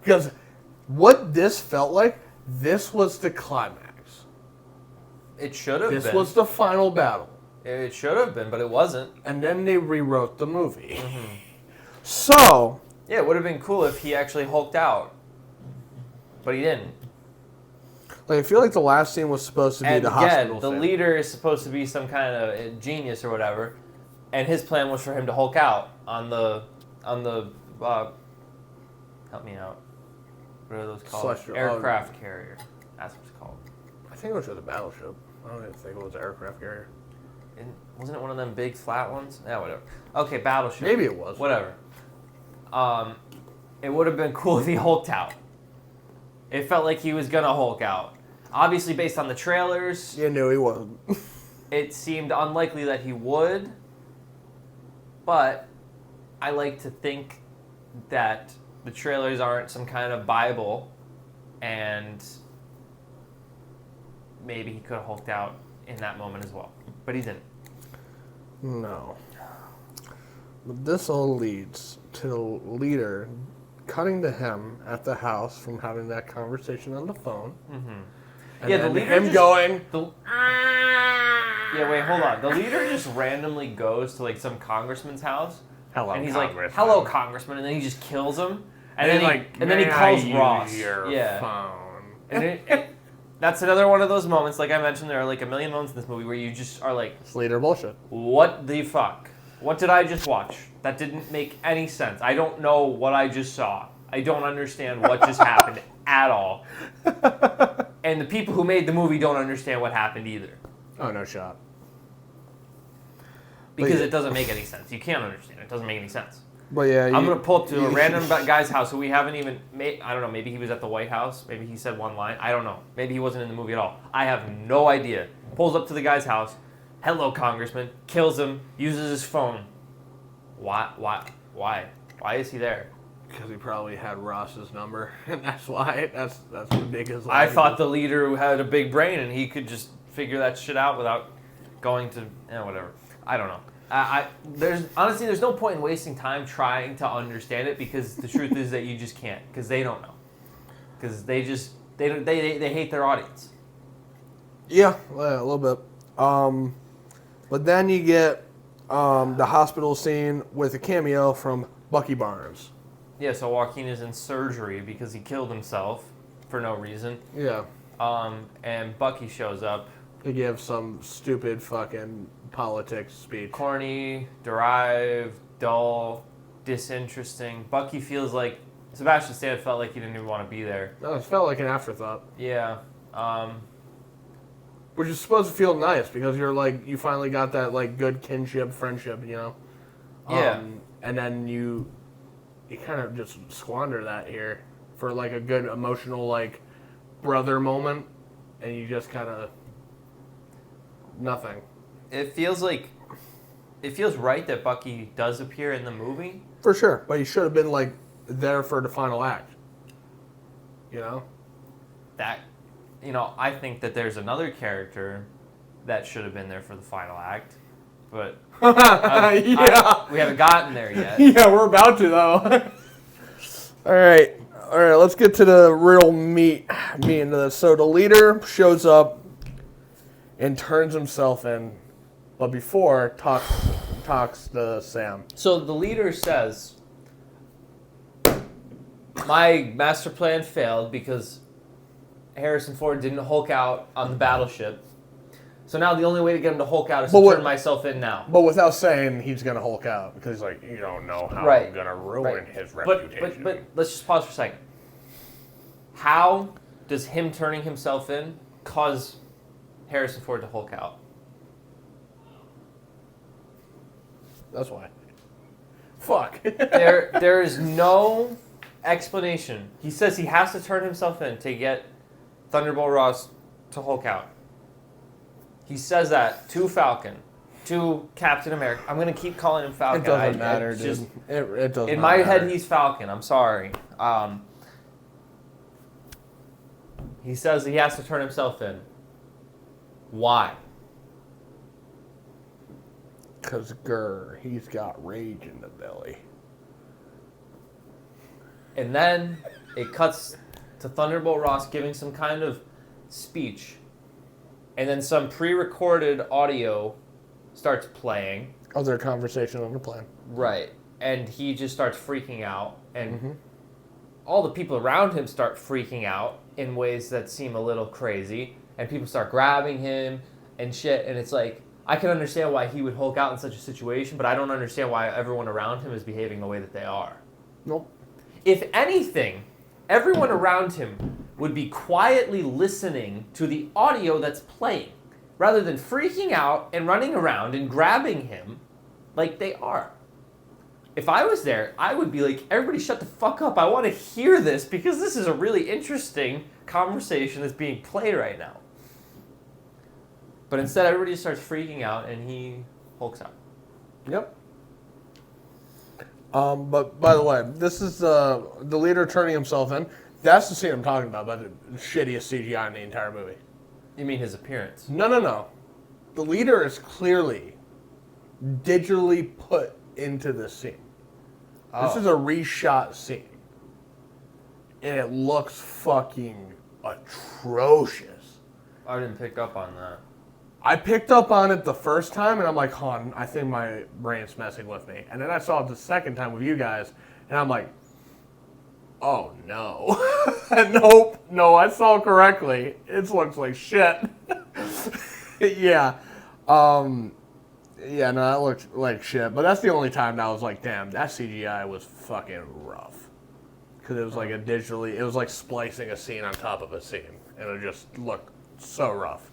Because what this felt like, this was the climax. It should have been. This was the final battle. It should have been, but it wasn't. And then they rewrote the movie. Mm-hmm. So... Yeah, it would have been cool if he actually hulked out. But he didn't. Like, I feel like the last scene was supposed to be the hospital the thing. leader is supposed to be some kind of genius or whatever, and his plan was for him to hulk out on the help me out. What are those called? Celestial. Aircraft carrier. That's what it's called. I think it was just a battleship. I don't even think it was an aircraft carrier. Wasn't it one of them big flat ones? Yeah, whatever. Okay, battleship. Maybe it was. Whatever. It would have been cool if he hulked out. It felt like he was gonna hulk out. Obviously, based on the trailers, You knew he wasn't. it seemed unlikely that he would. But I like to think that the trailers aren't some kind of Bible, and maybe he could have hulked out in that moment as well. But he didn't. No. But this all leads to the leader cutting to him at the house from having that conversation on the phone. Mm-hmm. And Yeah, the then leader him just, going... Yeah, wait, hold on. The leader just randomly goes to like some congressman's house. Hello, and he's Congressman. like, "Hello, Congressman," and then he just kills him. And And then he calls Ross. Your Yeah. phone. And that's another one of those moments, like I mentioned, there are like a million moments in this movie where you just are like, It's leader bullshit. what the fuck? What did I just watch? That didn't make any sense. I don't know what I just saw. I don't understand what just happened at all. And the people who made the movie don't understand what happened either. Oh, no shot. Because it doesn't make any sense. You can't understand it. It doesn't make any sense. But yeah, I'm going to pull up to a random guy's house who we haven't even made. I don't know. Maybe he was at the White House. Maybe he said one line. I don't know. Maybe he wasn't in the movie at all. I have no idea. Pulls up to the guy's house. Hello, Congressman. Kills him. Uses his phone. Why? Why is he there? Because he probably had Ross's number, and that's why. That's the biggest. I thought the leader had a big brain and he could just figure that shit out without going to whatever. I don't know. There's no point in wasting time trying to understand it because the truth is that you just can't because they don't know because they hate their audience. Yeah, a little bit. But then you get the hospital scene with a cameo from Bucky Barnes. Yeah, so Joaquin is in surgery because he killed himself for no reason. Yeah. And Bucky shows up. To give some stupid fucking politics speech. Corny, derived, dull, disinteresting. Bucky feels like Sebastian Stan felt like he didn't even want to be there. No, it felt like an afterthought. Yeah. Which is supposed to feel nice because you're like you finally got that like good kinship, friendship, you know. Yeah. And then you kind of just squander that here for like a good emotional like brother moment, and you just kind of nothing. It feels right that Bucky does appear in the movie. For sure, but he should have been like there for the final act. You know? I think that there's another character that should have been there for the final act, but we haven't gotten there yet. Yeah, we're about to though. All right, let's get to the real meat into this. So the leader shows up and turns himself in, but before talks to Sam. So the leader says, "My master plan failed because Harrison Ford didn't Hulk out on the battleship. So now the only way to get him to Hulk out is to turn myself in now." But without saying he's going to Hulk out, because he's like, you don't know how I'm going to ruin his reputation. But let's just pause for a second. How does him turning himself in cause Harrison Ford to Hulk out? That's why. Fuck. There is no explanation. He says he has to turn himself in to get Thunderbolt Ross to Hulk out. He says that to Falcon, to Captain America. I'm going to keep calling him Falcon. It doesn't matter, dude. It doesn't in my matter. head, he's Falcon. I'm sorry. He says he has to turn himself in. Why? Because he's got rage in the belly. And then it cuts to Thunderbolt Ross giving some kind of speech. And then some pre-recorded audio starts playing. Oh, their conversation on the plane. Right. And he just starts freaking out. And all the people around him start freaking out in ways that seem a little crazy. And people start grabbing him and shit. And it's like, I can understand why he would Hulk out in such a situation, but I don't understand why everyone around him is behaving the way that they are. Nope. If anything, everyone around him would be quietly listening to the audio that's playing, rather than freaking out and running around and grabbing him like they are. If I was there, I would be like, everybody shut the fuck up. I want to hear this because this is a really interesting conversation that's being played right now. But instead, everybody just starts freaking out and he hulks out. Yep. But by the way, this is the leader turning himself in. That's the scene I'm talking about the shittiest CGI in the entire movie. You mean his appearance? No. The leader is clearly digitally put into this scene. Oh. This is a reshot scene. And it looks fucking atrocious. I didn't pick up on that. I picked up on it the first time, and I'm like, "Hon, I think my brain's messing with me." And then I saw it the second time with you guys, and I'm like, "Oh no, nope, no, I saw it correctly. It looks like shit." Yeah, no, that looks like shit. But that's the only time that I was like, "Damn, that CGI was fucking rough," because it was like it was like splicing a scene on top of a scene, and it just looked so rough.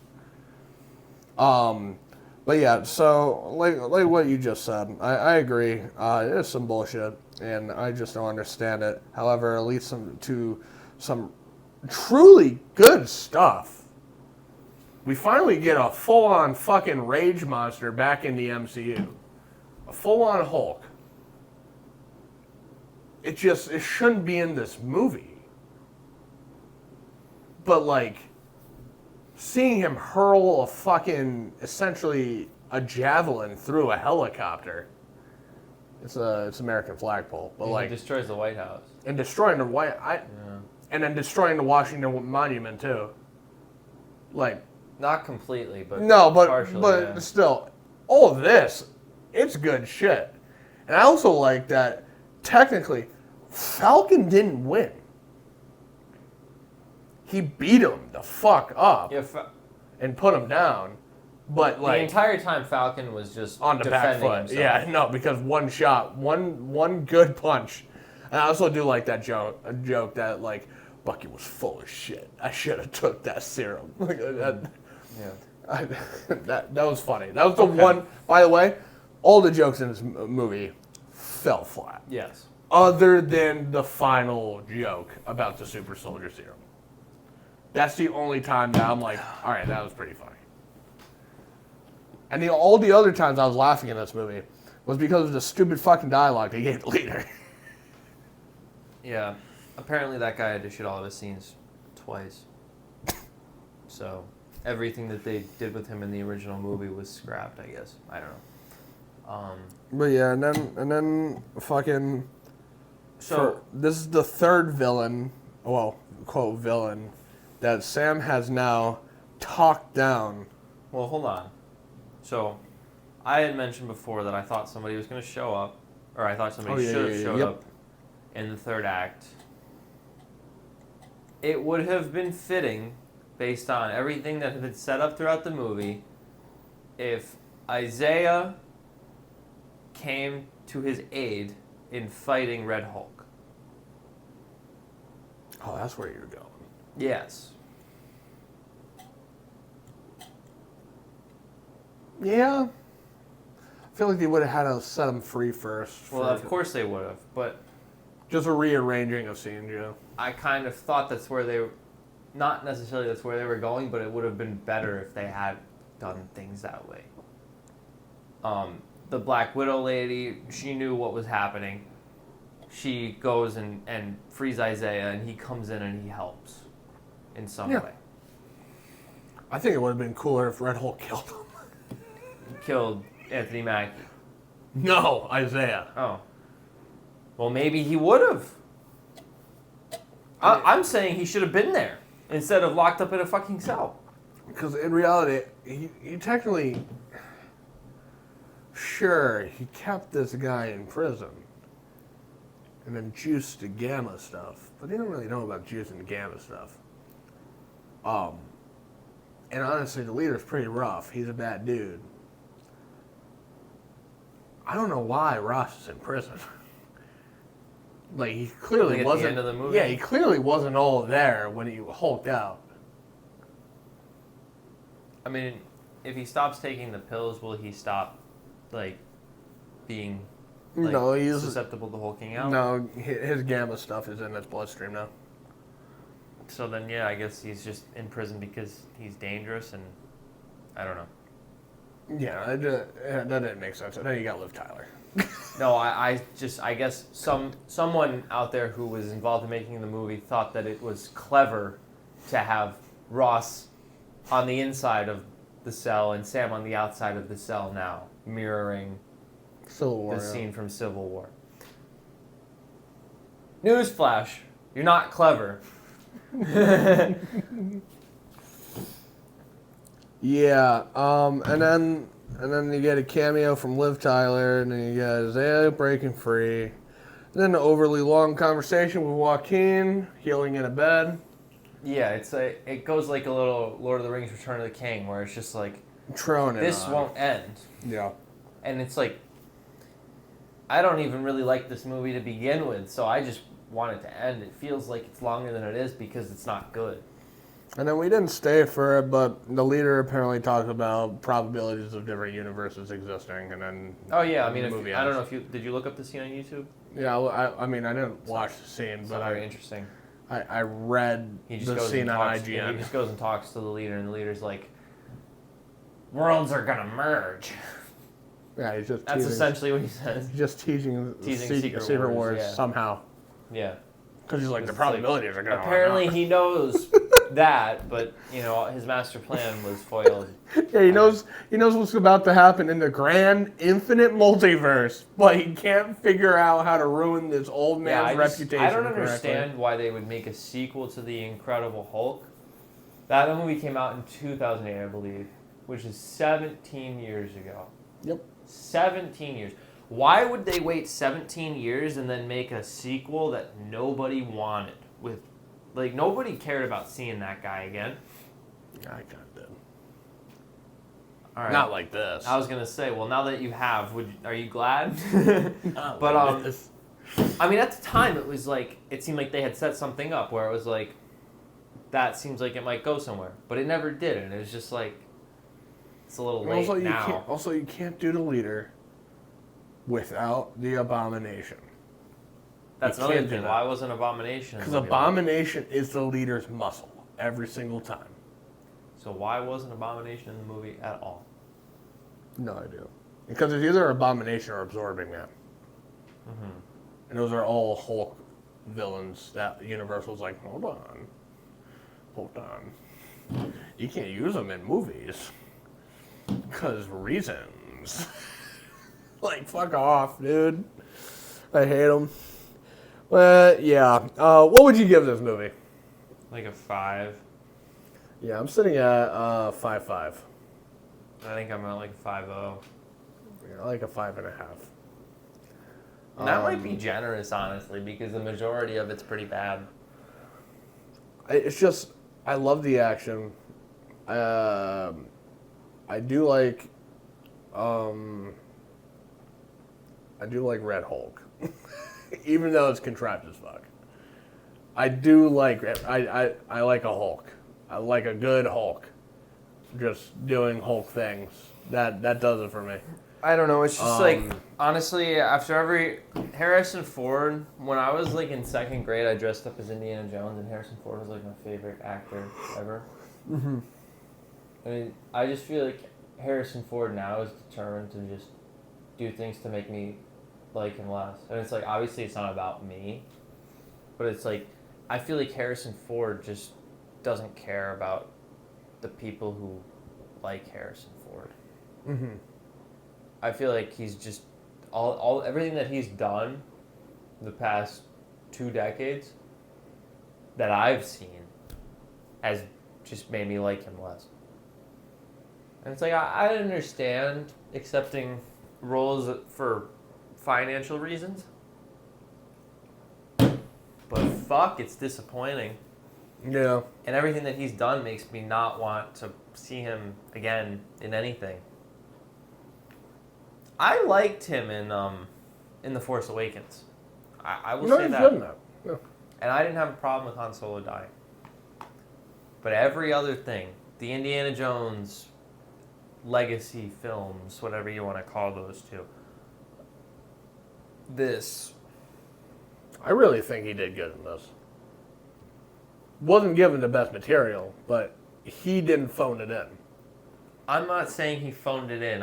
But yeah, so like what you just said, I agree. It is some bullshit, and I just don't understand it. However, it leads to some truly good stuff. We finally get a full-on fucking rage monster back in the MCU, a full-on Hulk. It shouldn't be in this movie, but like, seeing him hurl a fucking, essentially a javelin through a helicopter. It's American flagpole, but he destroys the White House. And destroying the and then destroying the Washington Monument too. Like, not completely, but partially, but still, all of this, it's good shit. And I also like that technically, Falcon didn't win. He beat him the fuck up and put him down, but like the entire time Falcon was just on the back foot. Himself. Yeah, no, because one shot, one good punch, and I also do like that joke that like Bucky was full of shit. I should have took that serum. That was funny. That was the one. By the way, all the jokes in this movie fell flat. Yes. Other than the final joke about the super soldier serum. That's the only time that I'm like, all right, that was pretty funny. And all the other times I was laughing in this movie was because of the stupid fucking dialogue they gave the leader. Yeah. Apparently that guy had to shoot all of his scenes twice. So everything that they did with him in the original movie was scrapped, I guess. I don't know. But yeah, and then fucking... So this is the third villain, well, quote, villain, that Sam has now talked down. Well, hold on. So, I had mentioned before that I thought somebody was going to show up, or I thought somebody should have showed up in the third act. It would have been fitting, based on everything that had been set up throughout the movie, if Isaiah came to his aid in fighting Red Hulk. Oh, that's where you're going. Yes. Yeah. I feel like they would have had to set him free first. Well, of course they would have, but... Just a rearranging of scenes, yeah. I kind of thought that's where they... Not necessarily that's where they were going, but it would have been better if they had done things that way. The Black Widow lady, she knew what was happening. She goes and frees Isaiah, and he comes in and he helps in some way. I think it would have been cooler if Red Hulk killed him. Killed Anthony Mackie. No, Isaiah. Oh. Well, maybe he would have. I'm saying he should have been there instead of locked up in a fucking cell. Because in reality, he technically... Sure, he kept this guy in prison. And then juiced the gamma stuff. But they don't really know about juicing the gamma stuff. And honestly, the leader's pretty rough. He's a bad dude. I don't know why Ross is in prison. Like, he clearly Like at wasn't... the end of the movie? Yeah, he clearly wasn't all there when he hulked out. I mean, if he stops taking the pills, will he stop, like, being No, he's... susceptible to hulking out? No, his gamma stuff is in his bloodstream now. So then, yeah, I guess he's just in prison because he's dangerous, and I don't know. Yeah, that didn't make sense. And then you got Liv Tyler. No, I guess someone out there who was involved in making the movie thought that it was clever to have Ross on the inside of the cell and Sam on the outside of the cell now, mirroring Civil War. the scene from Civil War. Newsflash, you're not clever. Yeah, and then you get a cameo from Liv Tyler, and then you get Isaiah breaking free. And then an overly long conversation with Joaquin, healing in a bed. Yeah, it goes like a little Lord of the Rings Return of the King, where it's just like, Troning this on. won't end. Yeah. And it's like, I don't even really like this movie to begin with, so I just want it to end. It feels like it's longer than it is because it's not good. And then we didn't stay for it, but the leader apparently talked about probabilities of different universes existing, and then... Oh yeah, I mean, I don't know if did you look up the scene on YouTube? Yeah, I mean, I didn't watch the scene, It's but not very interesting. I read He just the goes scene and on talks, IGN. He just goes and talks to the leader, and the leader's like, "Worlds are gonna merge." Yeah, he's just That's teasing, essentially what he says. he's just teasing Secret Secret Wars, Wars yeah. somehow. Yeah. Because he's like, the It's probabilities are going to... Apparently he knows that, but you know his master plan was foiled. Yeah, he knows what's about to happen in the grand infinite multiverse, but he can't figure out how to ruin this old man's reputation. I don't correctly. understand why they would make a sequel to The Incredible Hulk. That movie came out in 2008, I believe, which is 17 years ago. Yep. 17 years. Why would they wait 17 years and then make a sequel that nobody wanted? Like, nobody cared about seeing that guy again. I kind of did. All right. Not like this. I was gonna say, well, now that you have, are you glad? Not But like this. I mean, at the time, it seemed like they had set something up where it was like, that seems like it might go somewhere, but it never did, and it was just like, it's a little late now. You can't do the leader without the Abomination. That's You another can't do thing. that. Why wasn't Abomination? Because Abomination is the leader's muscle every single time. So why wasn't Abomination in the movie at all? No idea. Because it's either Abomination or Absorbing Man. Mm-hmm. And those are all Hulk villains that Universal's like, hold on. You can't use them in movies. Because reasons. Like, fuck off, dude. I hate them. But, yeah. What would you give this movie? Like a 5. Yeah, I'm sitting at 5.5. I think I'm at like a 5.0. Yeah, like a 5.5. That might be generous, honestly, because the majority of it's pretty bad. It's just, I love the action. I do like Red Hulk, even though it's contrived as fuck. I do like I like a Hulk. I like a good Hulk, just doing Hulk things. That does it for me. I don't know. It's just like, honestly, after every Harrison Ford, when I was like in second grade, I dressed up as Indiana Jones, and Harrison Ford was like my favorite actor ever. Mm-hmm. I mean, I just feel like Harrison Ford now is determined to just do things to make me like him less. And it's like, obviously it's not about me, but it's like, I feel like Harrison Ford just doesn't care about the people who like Harrison Ford. Mm-hmm. I feel like he's just all everything that he's done the past 2 decades that I've seen has just made me like him less. And it's like I understand accepting roles for financial reasons, but fuck, it's disappointing. Yeah. And everything that he's done makes me not want to see him again in anything. I liked him in The Force Awakens. I will say he's that. good in that. Yeah. And I didn't have a problem with Han Solo dying. But every other thing, the Indiana Jones legacy films, whatever you want to call those two, this. I really think he did good in this. Wasn't given the best material, but he didn't phone it in. I'm not saying he phoned it in.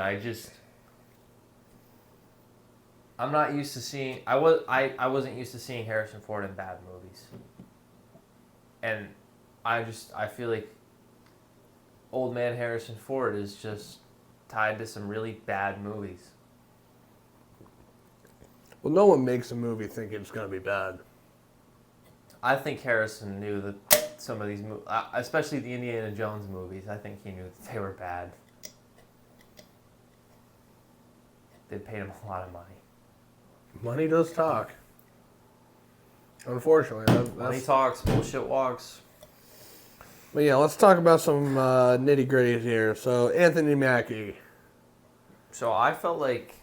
I'm not used to seeing. I wasn't used to seeing Harrison Ford in bad movies, and I feel like old man Harrison Ford is just tied to some really bad movies. Well, no one makes a movie thinking it's going to be bad. I think Harrison knew that some of these movies, especially the Indiana Jones movies, I think he knew that they were bad. They paid him a lot of money. Money does talk. Unfortunately, Money talks, bullshit walks. But yeah, let's talk about some nitty gritties here. So Anthony Mackie, So I felt like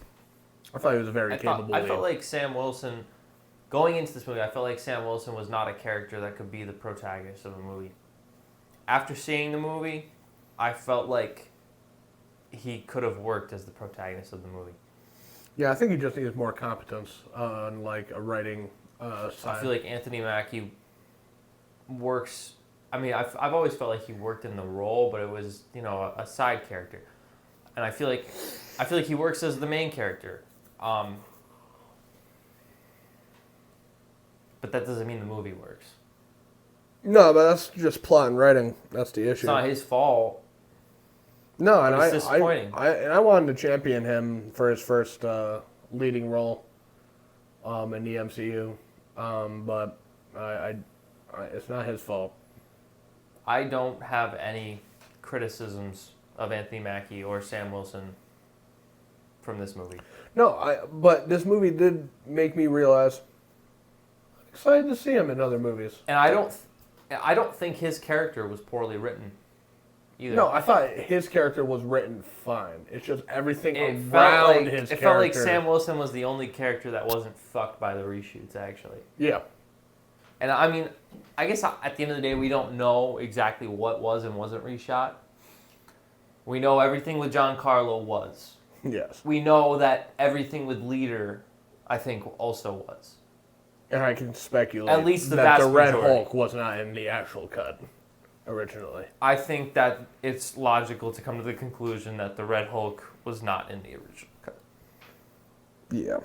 I thought he was a very capable I lead. felt like Sam Wilson, going into this movie, I felt like Sam Wilson was not a character that could be the protagonist of a movie. After seeing the movie, I felt like he could have worked as the protagonist of the movie. Yeah, I think he just needs more competence on like a writing side. I feel like Anthony Mackie works. I mean, I've always felt like he worked in the role, but it was, you know, a side character, and I feel like he works as the main character. But that doesn't mean the movie works. No, but that's just plot and writing. That's the issue. It's not his fault. No, and it's disappointing. I wanted to champion him for his first leading role in the MCU, but it's not his fault. I don't have any criticisms of Anthony Mackie or Sam Wilson from this movie. No, but this movie did make me realize I'm excited to see him in other movies. And I don't think his character was poorly written either. No, I thought his character was written fine. It's just everything It around his character. It felt like Sam Wilson was the only character that wasn't fucked by the reshoots, actually. Yeah. And I mean, I guess at the end of the day, we don't know exactly what was and wasn't reshot. We know everything with Giancarlo was. Yes. We know that everything with Leader, I think, also was. And I can speculate At least the that vast the Red majority. Hulk was not in the actual cut originally. I think that it's logical to come to the conclusion that the Red Hulk was not in the original cut. Yeah.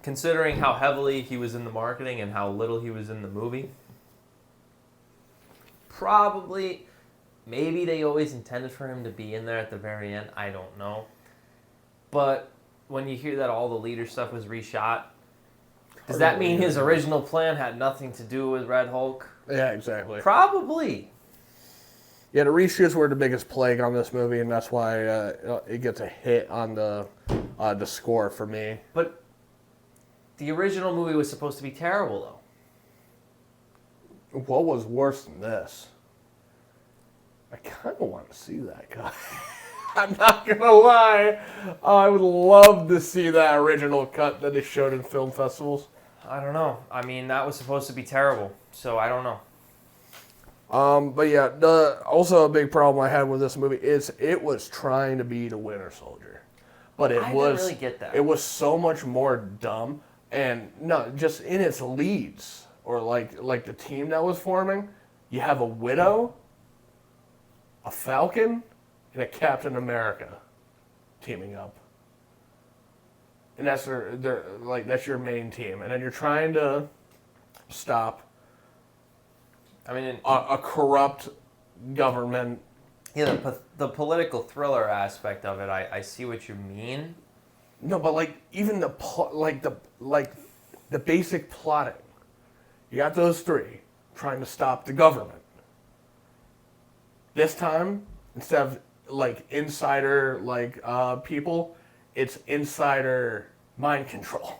Considering how heavily he was in the marketing and how little he was in the movie, probably, maybe they always intended for him to be in there at the very end. I don't know. But when you hear that all the Leader stuff was reshot, does that mean his original plan had nothing to do with Red Hulk? Yeah, exactly. Probably. Yeah, the reshoots were the biggest plague on this movie, and that's why it gets a hit on the score for me. But the original movie was supposed to be terrible, though. What was worse than this? I kind of want to see that guy. I'm not going to lie. I would love to see that original cut that they showed in film festivals. I don't know. I mean, that was supposed to be terrible, so I don't know. But yeah, also a big problem I had with this movie is it was trying to be the Winter Soldier. But I didn't really get that. It was so much more dumb, and no, just in its leads, or like the team that was forming, you have a Widow, a Falcon, and a Captain America teaming up. And that's that's your main team. And then you're trying to stop I mean, a corrupt government. Yeah, the political thriller aspect of it, I see what you mean. No, but like even the basic plotting. You got those three trying to stop the government. This time, instead of like insider people, it's insider mind control.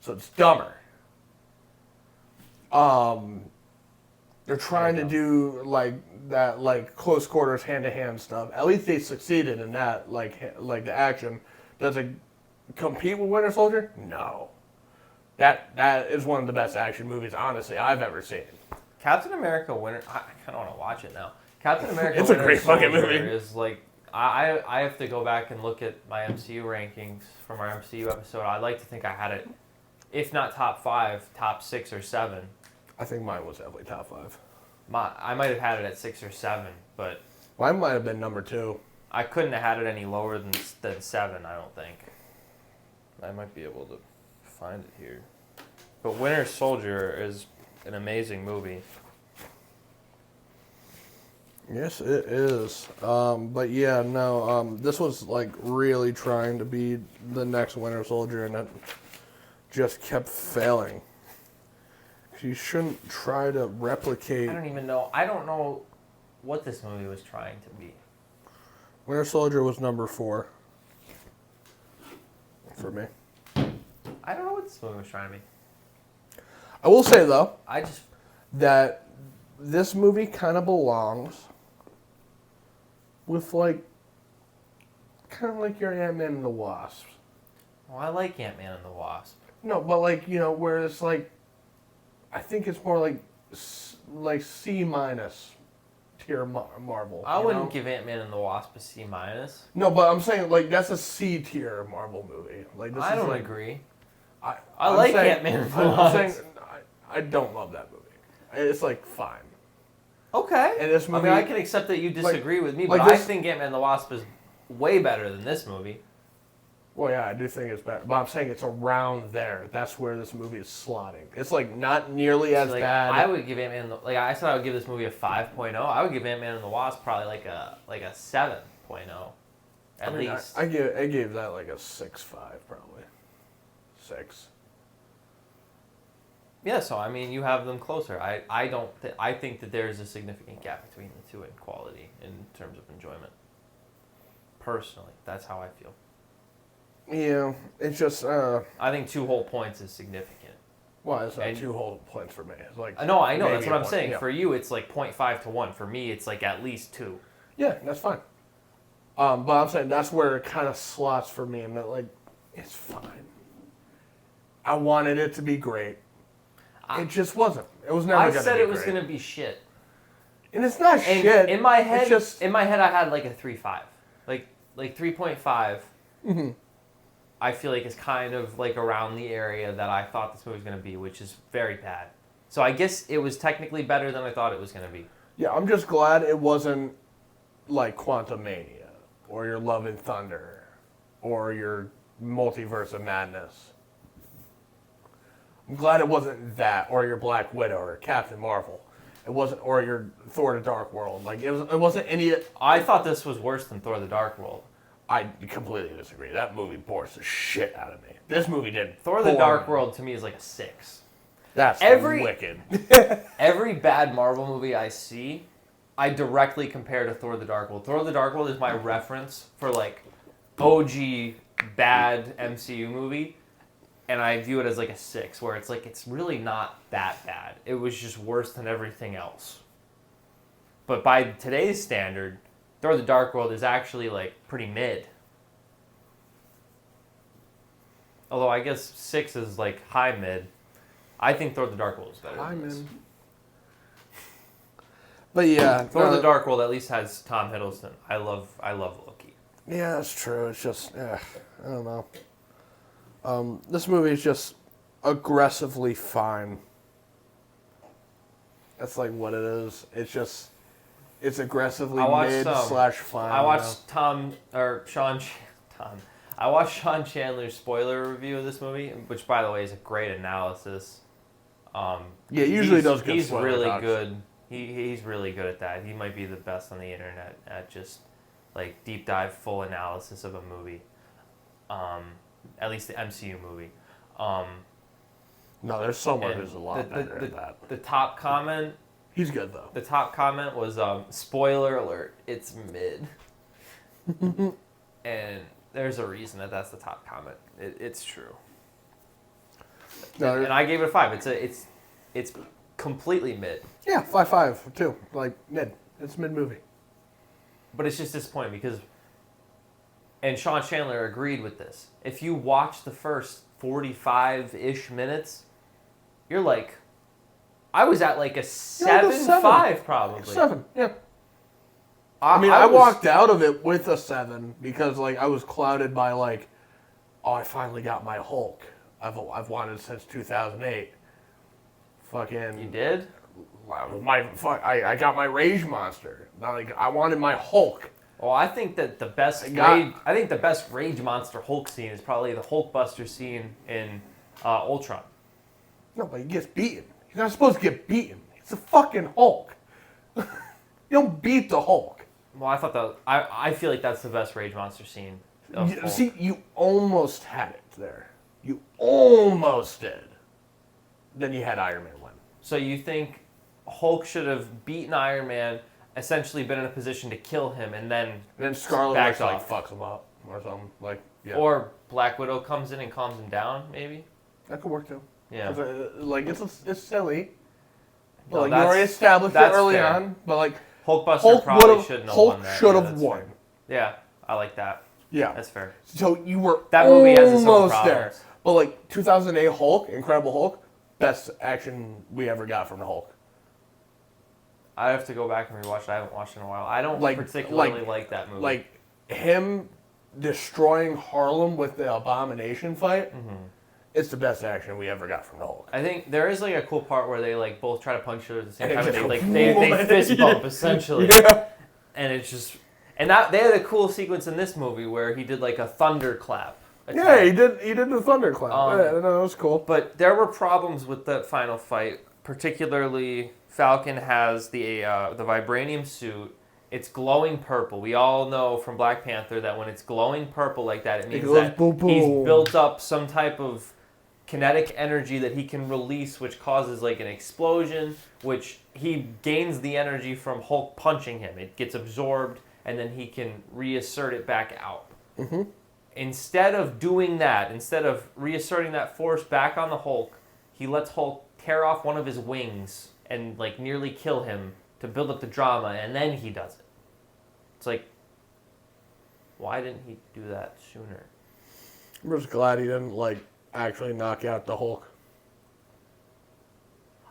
So it's dumber. They're trying to do like that, like close quarters, hand to hand stuff. At least they succeeded in that. Like the action. Does it compete with Winter Soldier? No. That is one of the best action movies, honestly, I've ever seen. Captain America Winter. I kind of want to watch it now. Captain America. It's Winter a great fucking Soldier movie. Is like I have to go back and look at my MCU rankings from our MCU episode. I'd like to think I had it, if not top 5, top 6 or 7. I think mine was definitely top 5. I might have had it at 6 or 7, but Mine might have been number 2. I couldn't have had it any lower than 7. I don't think. I might be able to find it here. But Winter Soldier is an amazing movie. Yes, it is. But yeah, no. This was like really trying to be the next Winter Soldier, and it just kept failing. You shouldn't try to replicate. I don't even know. I don't know what this movie was trying to be. Winter Soldier was number 4 for me. I don't know what this movie was trying to be. I will say though I just that this movie kind of belongs with like kind of like your Ant-Man and the Wasp. well, I like Ant-Man and the Wasp. No, but like where it's like, I think it's more like C minus tier Marvel. I wouldn't give Ant-Man and the Wasp a C-. No, but I'm saying like that's a C tier Marvel movie. Like this I is don't like, agree. I'm like saying- Ant-Man and the I'm Wasp. saying I don't love that movie. It's like fine. Okay. And this movie, I mean, I can accept that you disagree with me, but like I this- think Ant-Man and the Wasp is way better than this movie. Well, yeah, I do think it's better, but I'm saying it's around there. That's where this movie is slotting. It's like not nearly as Like, bad. I would give Ant-Man and the, like I said I would give this movie a 5.0. I would give Ant-Man and the Wasp probably like a 7.0 at least. I gave that like a 6.5 probably. 6. Yeah, so I mean, you have them closer. I think that there is a significant gap between the two in quality in terms of enjoyment. Personally, that's how I feel. Yeah, it's just I think 2 whole points is significant. well, it's not And- 2 whole points for me. It's like No, I know. maybe That's what I'm one. saying. Yeah. For you, it's like 0.5 to 1. For me, it's like at least 2. Yeah, that's fine. But I'm saying that's where it kind of slots for me. I'm not like, it's fine. I wanted it to be great. It just wasn't. It was never I going to be said it was great. going to be shit. And it's not And shit. in my head, It's just, I had like a 3.5, like 3.5. Mhm. I feel like is kind of like around the area that I thought this movie was going to be, which is very bad. So I guess it was technically better than I thought it was going to be. yeah, I'm just glad it wasn't like Quantumania or your Love and Thunder or your Multiverse of Madness. I'm glad it wasn't that or your Black Widow or Captain Marvel. It wasn't, or your Thor: The Dark World. Like it wasn't any. I thought this was worse than Thor: The Dark World. I completely disagree. That movie bores the shit out of me. This movie didn't. Thor: The bore Dark me. World to me is like a 6. That's Every- wicked. Every bad Marvel movie I see, I directly compare to Thor: The Dark World. Thor: The Dark World is my reference for like OG bad MCU movie, and I view it as like a 6, where it's like it's really not that bad. It was just worse than everything else. But by today's standard, Thor: The Dark World is actually like pretty mid. Although I guess 6 is like high mid. I think Thor: The Dark World is better than this. But yeah, Thor: The Dark World at least has Tom Hiddleston. I love Loki. Yeah, that's true. It's just, I don't know. This movie is just aggressively fine. That's like what it is. It's just, it's aggressively I watched, mid/fine. I watched I watched Sean Chandler's spoiler review of this movie, which by the way is a great analysis. Yeah, usually he's- does good He's spoiler really docs. good He's really good at that. He might be the best on the internet at just like deep dive, full analysis of a movie. At least the MCU movie. No, there's someone And who's a lot better at that. The top comment. He's good though. The top comment was spoiler alert. It's mid. And there's a reason that that's the top comment. It's true. No, And I gave it a 5. It's completely mid. yeah, 5.5 too. Like mid. It's mid movie. But it's just disappointing because, and Sean Chandler agreed with this. If you watch the first 45-ish minutes, you're like, I was at like a 7.5 probably. 7, yeah. I walked out of it with a 7 because like I was clouded by like, oh, I finally got my Hulk. I've wanted since 2008. Fucking. You did? I got my Rage Monster. Not like I wanted my Hulk. Well, I think that the best Rage Monster Hulk scene is probably the Hulkbuster scene in Ultron. No, but he gets beaten. He's not supposed to get beaten. It's a fucking Hulk. You don't beat the Hulk. Well, I thought that I feel like that's the best Rage Monster scene. See, you almost had it there. You almost did. Then you had Iron Man win. So you think Hulk should have beaten Iron Man, essentially been in a position to kill him, and then Scarlet backed Witch off. like fucks him up or something like. Yeah. Or Black Widow comes in and calms him down, maybe. That could work too. Yeah. Like it's silly. No, Like you already established it early on, but like Hulkbuster probably shouldn't have won that. Hulk should have that's won. fair. Yeah, I like that. Yeah, that's fair. So you were that movie has its own almost there, problems. but like 2008 Hulk, Incredible Hulk, best action we ever got from the Hulk. I have to go back and rewatch it. I haven't watched it in a while. I don't particularly like that movie. Like him destroying Harlem with the Abomination fight. Mm-hmm. It's the best action we ever got from the Hulk. I think there is like a cool part where they like both try to punch each other at the same time, and they fist bump essentially. Yeah. And it's just they had a cool sequence in this movie where he did like a thunderclap. Yeah, he did the thunderclap. Yeah, that was cool. But there were problems with the final fight, particularly Falcon has the vibranium suit. It's glowing purple. We all know from Black Panther that when it's glowing purple like that, it means that boom, boom. He's built up some type of kinetic energy that he can release, which causes like an explosion, which he gains the energy from Hulk punching him. It gets absorbed, and then he can reassert it back out. Mm-hmm. Instead of doing that, instead of reasserting that force back on the Hulk, he lets Hulk tear off one of his wings and like nearly kill him to build up the drama, and then he does it. It's like, why didn't he do that sooner? I'm just glad he didn't like actually knock out the Hulk.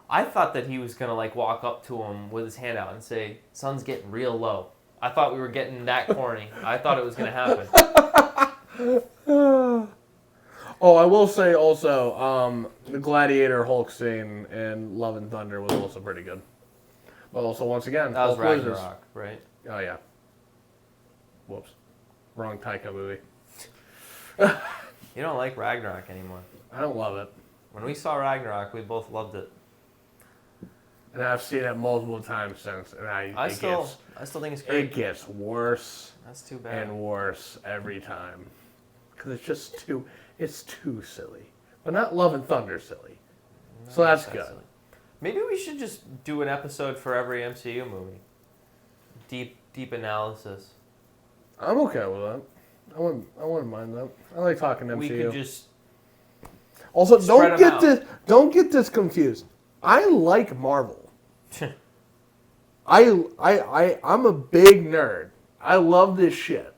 I thought that he was gonna like walk up to him with his hand out and say, "Sun's getting real low." I thought we were getting that corny. I thought it was gonna happen. Oh, I will say also, the Gladiator Hulk scene in Love and Thunder was also pretty good. But also, once again, that was Hulk loses. Ragnarok, right? Oh yeah. Whoops, wrong Taika movie. You don't like Ragnarok anymore. I don't love it. When we saw Ragnarok, we both loved it. And I've seen it multiple times since, and I still think it's great. It gets worse. That's too bad. And worse every time, because it's too silly. But not Love and Thunder silly. No, so that's good. Silly. Maybe we should just do an episode for every MCU movie. Deep analysis. I'm okay with that. I wouldn't mind that. I like talking MCU. We could just also don't get this confused. I like Marvel. I'm a big nerd. I love this shit.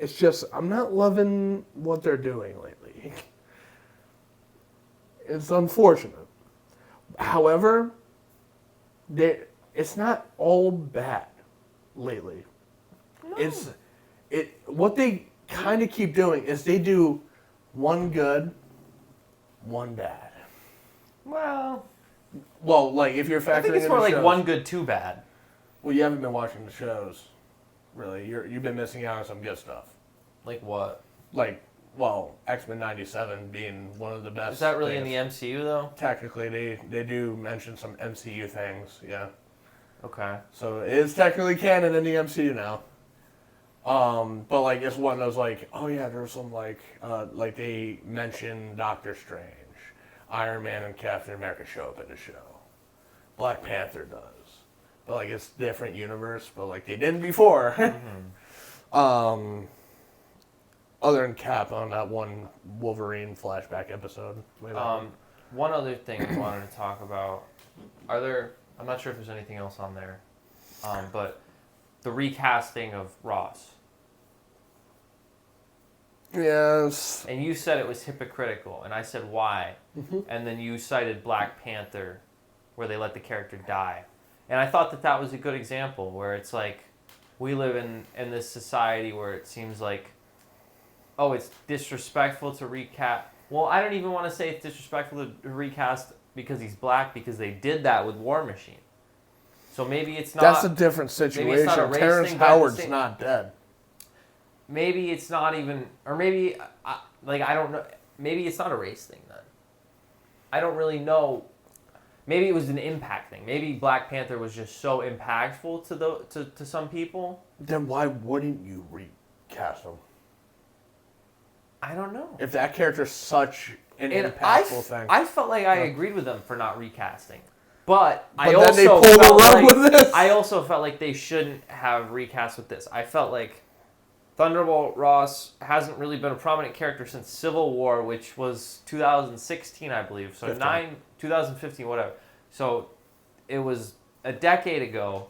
It's just I'm not loving what they're doing lately. It's unfortunate. However, it's not all bad lately. No. What they kind of keep doing is they do one good, one bad. Well, like if you're factoring I think it's more like shows, one good, two bad. Well, you haven't been watching the shows, really. You've been missing out on some good stuff. Like what? Like, X-Men '97 being one of the best. Is that really things. In the MCU though? Technically, they do mention some MCU things, yeah. Okay. So it is technically canon in the MCU now. But like it's one of those like, oh yeah, there's some like they mention Doctor Strange, Iron Man and Captain America show up in the show. Black Panther does. But like it's different universe, but like they didn't before. Other than Cap on that one Wolverine flashback episode. One other thing I wanted to talk about. I'm not sure if there's anything else on there. But the recasting of Ross. Yes. And you said it was hypocritical, and I said why. And then you cited Black Panther, where they let the character die. And I thought that was a good example, where it's like, we live in this society where it seems like, oh, it's disrespectful to recast. Well, I don't even want to say it's disrespectful to recast because he's black, because they did that with War Machine. So maybe it's not... That's a different situation. Maybe it's not a race Terrence thing, Howard's not dead. Maybe it's not even... Or maybe... I don't know. Maybe it's not a race thing, then. I don't really know. Maybe it was an impact thing. Maybe Black Panther was just so impactful to some people. Then why wouldn't you recast him? I don't know. If that character's such an impactful thing. I felt like I agreed with them for not recasting. But I then also they pulled the rug with this. I also felt like they shouldn't have recast with this. I felt like Thunderbolt Ross hasn't really been a prominent character since Civil War, which was 2016, I believe. So 2015, whatever. So it was a decade ago.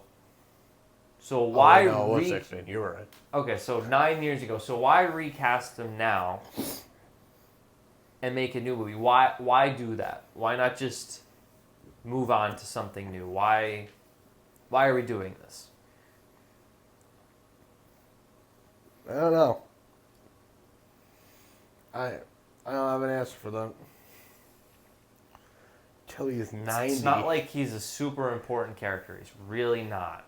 So why... No, it was 16. You were right. Okay, so 9 years ago. So why recast him now and make a new movie? Why do that? Why not just move on to something new? Why are we doing this? I don't know. I don't have an answer for that. Till he's 90. It's not like he's a super important character. He's really not.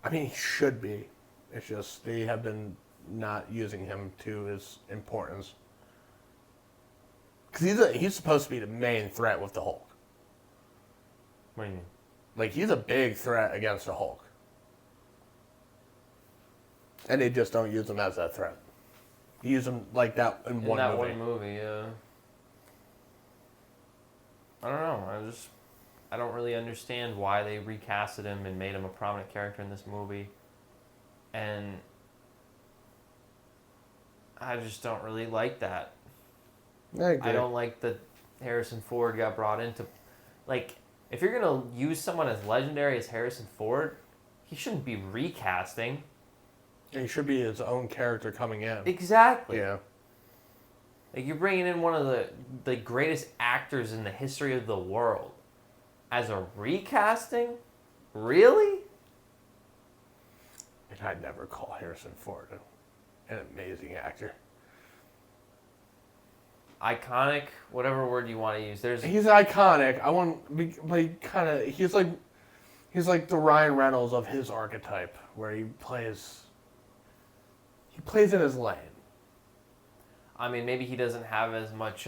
I mean, he should be. It's just they have been not using him to his importance. Because he's supposed to be the main threat with the Hulk. What do you mean? Like, he's a big threat against the Hulk. And they just don't use him as that threat. You use him like that in one movie. one movie, yeah. I don't know. I don't really understand why they recasted him and made him a prominent character in this movie. And I just don't really like that. I agree. I don't like that Harrison Ford got brought into... Like, if you're going to use someone as legendary as Harrison Ford, he shouldn't be recasting. He should be his own character coming in. Exactly. Yeah. Like, you're bringing in one of the greatest actors in the history of the world as a recasting? Really? And I'd never call Harrison Ford an amazing actor. Iconic, whatever word you want to use. He's iconic. I want, like, kind of. He's like the Ryan Reynolds of his archetype, where he plays in his lane. I mean, maybe he doesn't have as much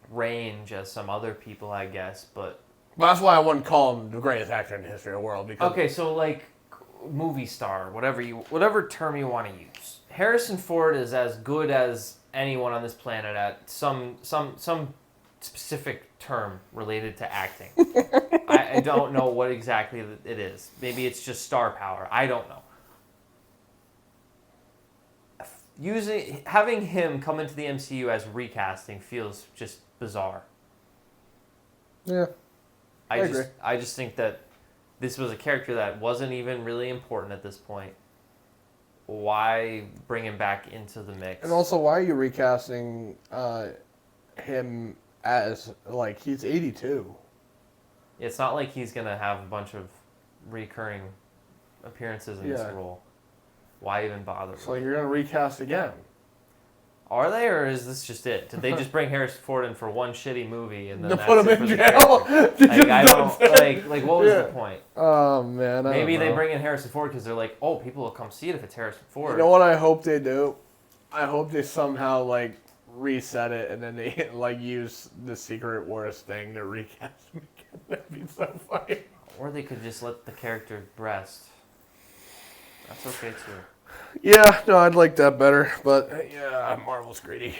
range as some other people, I guess, but... Well, that's why I wouldn't call him the greatest actor in the history of the world. Because okay, so like movie star, whatever term you want to use. Harrison Ford is as good as anyone on this planet at some specific term related to acting. I don't know what exactly it is. Maybe it's just star power. I don't know. Having him come into the MCU as recasting feels just bizarre. Yeah, I agree. I just think that this was a character that wasn't even really important at this point. Why bring him back into the mix? And also, why are you recasting him as, like, he's 82? It's not like he's going to have a bunch of recurring appearances in this role. Why even bother? So you're going to recast again. Are they, or is this just it? Did they just bring Harrison Ford in for one shitty movie and then to that's put him it in for jail? the like, I don't like what was the point? Oh man, Maybe they bring in Harrison Ford because they're like, oh, people will come see it if it's Harrison Ford. You know what I hope they do? I hope they somehow like reset it and then they like use the Secret Wars thing to recast him again. That'd be so funny. Or they could just let the character rest. That's okay too. Yeah, no, I'd like that better, but yeah, Marvel's greedy.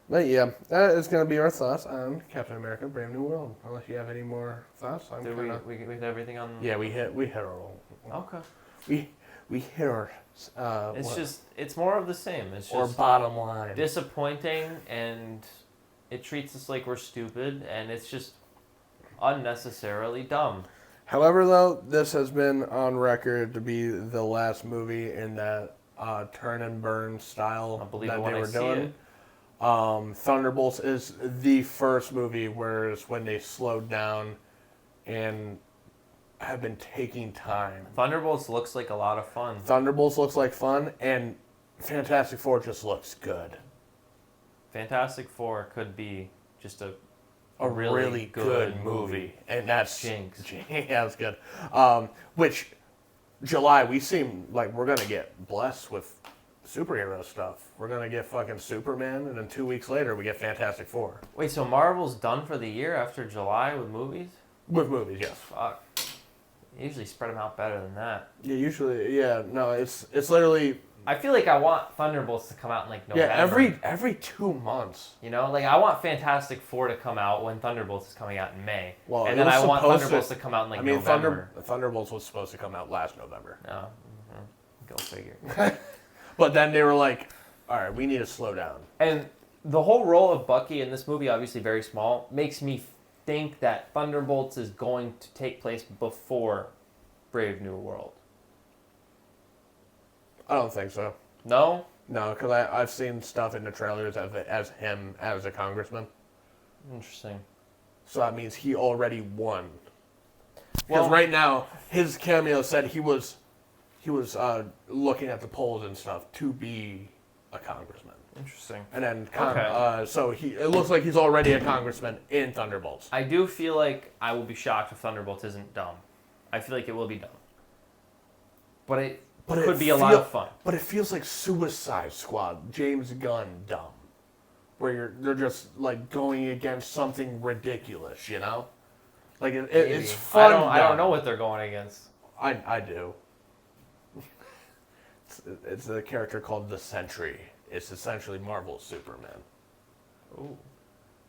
But yeah, that is going to be our thoughts on Captain America: Brave New World. Unless you have any more thoughts, I'm Did kind of. we hit everything on? Yeah, we hit our all. Okay. We hit our. It's more of the same. It's or just bottom line. disappointing, and it treats us like we're stupid, and it's just unnecessarily dumb. However, though, this has been on record to be the last movie in that turn and burn style I'll believe that it they when were I see doing. it. Thunderbolts is the first movie whereas when they slowed down and have been taking time. Thunderbolts looks like a lot of fun. Thunderbolts looks like fun, and Fantastic Four just looks good. Fantastic Four could be just a really good movie. And that's Jinx. Yeah, that's good. Which July we seem like we're gonna get blessed with superhero stuff. We're gonna get fucking Superman, and then 2 weeks later we get Fantastic Four. Wait, so Marvel's done for the year after July with movies? With movies, yes. Fuck. They usually spread them out better than that. Yeah, usually, yeah. No, it's literally. I feel like I want Thunderbolts to come out in like November. Yeah, every 2 months. You know, like I want Fantastic Four to come out when Thunderbolts is coming out in May. Well, and then I want Thunderbolts to come out in like November. Thunderbolts was supposed to come out last November. No, go figure. But then they were like, all right, we need to slow down. And the whole role of Bucky in this movie, obviously very small, makes me think that Thunderbolts is going to take place before Brave New World. I don't think so. No? No, because I've seen stuff in the trailers as him as a congressman. Interesting. So that means he already won. Because Well, right now, his cameo said he was looking at the polls and stuff to be a congressman. interesting. And then, Okay. so it looks like he's already a congressman in Thunderbolts. I do feel like I will be shocked if Thunderbolts isn't dumb. I feel like it will be dumb. But it could be a lot of fun. But it feels like Suicide Squad, James Gunn dumb. Where they're just like going against something ridiculous, you know? Like it's fun. I don't know what they're going against. I do. It's a character called the Sentry. It's essentially Marvel's Superman. Ooh.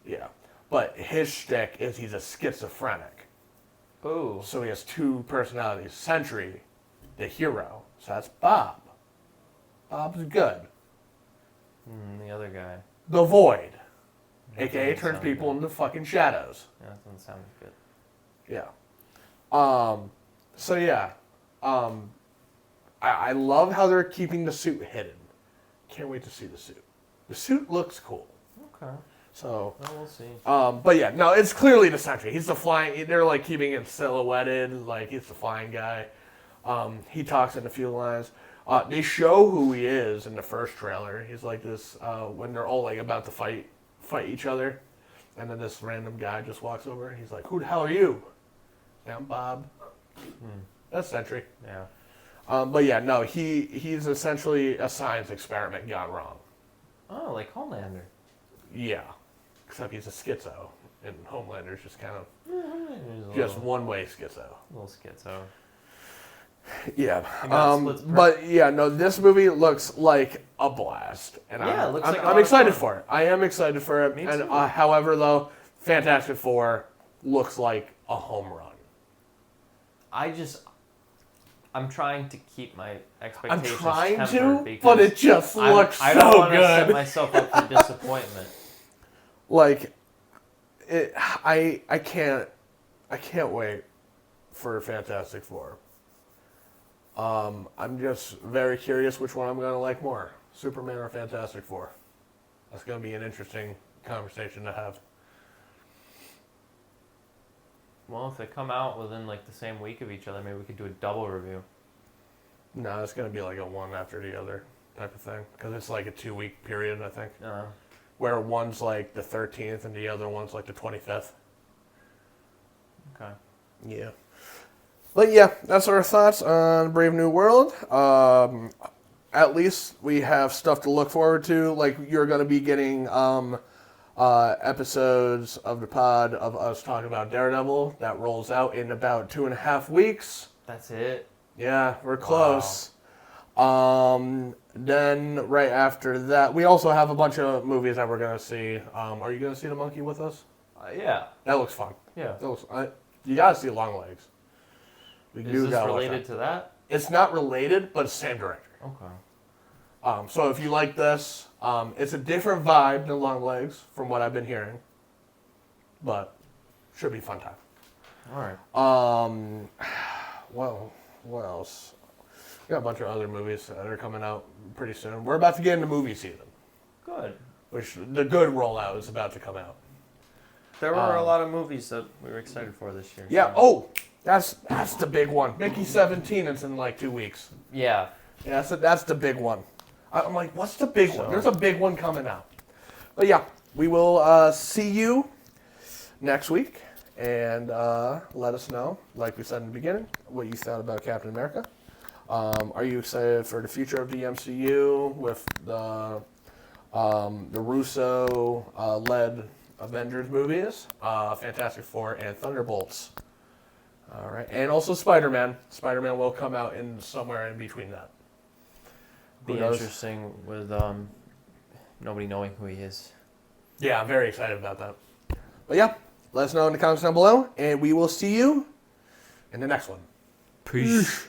Yeah. But his shtick is he's a schizophrenic. Ooh. So he has 2 personalities. Sentry, the hero. So that's Bob. Bob's good. The other guy. The Void. That AKA doesn't turns sound people good. into fucking shadows. Yeah, that doesn't sound good. Yeah. So yeah. I love how they're keeping the suit hidden. Can't wait to see the suit. The suit looks cool. Okay. So. Well, we'll see. But yeah, no, it's clearly the Sentry. He's the flying. They're like keeping it silhouetted, like he's the flying guy. He talks in a few lines. They show who he is in the first trailer. He's like this when they're all like about to fight each other, and then this random guy just walks over and he's like, "Who the hell are you?" "I'm Bob." That's Sentry. Yeah. But yeah, no, he's essentially a science experiment gone wrong. Oh, like Homelander. Yeah, except he's a schizo, and Homelander's just kind of He's a just little, one-way schizo. little schizo. Yeah, He got splits per- but yeah, no, this movie looks like a blast, and Yeah, it looks like a I'm lot of excited fun. for it. I am excited for it. Me And too. however, though, Fantastic Four looks like a home run. I'm trying to keep my I'm expectations trying tempered to, because but it just looks I don't so want to set good. myself up for disappointment. Like, I can't wait for Fantastic Four. I'm just very curious which one I'm going to like more, Superman or Fantastic Four. That's going to be an interesting conversation to have. Well, if they come out within like the same week of each other, maybe we could do a double review. No, it's going to be like a one after the other type of thing, because it's like a 2-week period, I think, where one's like the 13th and the other one's like the 25th. Okay. Yeah. But yeah, that's our thoughts on Brave New World. At least we have stuff to look forward to. Like, you're going to be getting episodes of the pod of us talking about Daredevil. That rolls out in about 2.5 weeks. That's it. Yeah, we're close. Then right after that, we also have a bunch of movies that we're gonna see. Are you gonna see The Monkey with us? Yeah. That looks fun. Yeah. You gotta see Long Legs. Is this related to that? It's not related, but it's the same director. Okay. So if you like this, it's a different vibe than Long Legs from what I've been hearing, but should be a fun time. All right. Well, what else? We got a bunch of other movies that are coming out pretty soon. We're about to get into movie season. Good. Which the good rollout is about to come out. There were a lot of movies that we were excited for this year. Yeah. So. Oh, that's the big one. Mickey 17. It's in like 2 weeks. Yeah. Yeah, that's the big one. I'm like, what's the big one? There's a big one coming out. But yeah, we will see you next week, and let us know, like we said in the beginning, what you thought about Captain America. Are you excited for the future of the MCU with the Russo-led Avengers movies, Fantastic Four, and Thunderbolts? All right, and also Spider-Man. Spider-Man will come out in somewhere in between that. Be interesting with nobody knowing who he is. Yeah, I'm very excited about that. But yeah, let us know in the comments down below, and we will see you in the next one. Peace.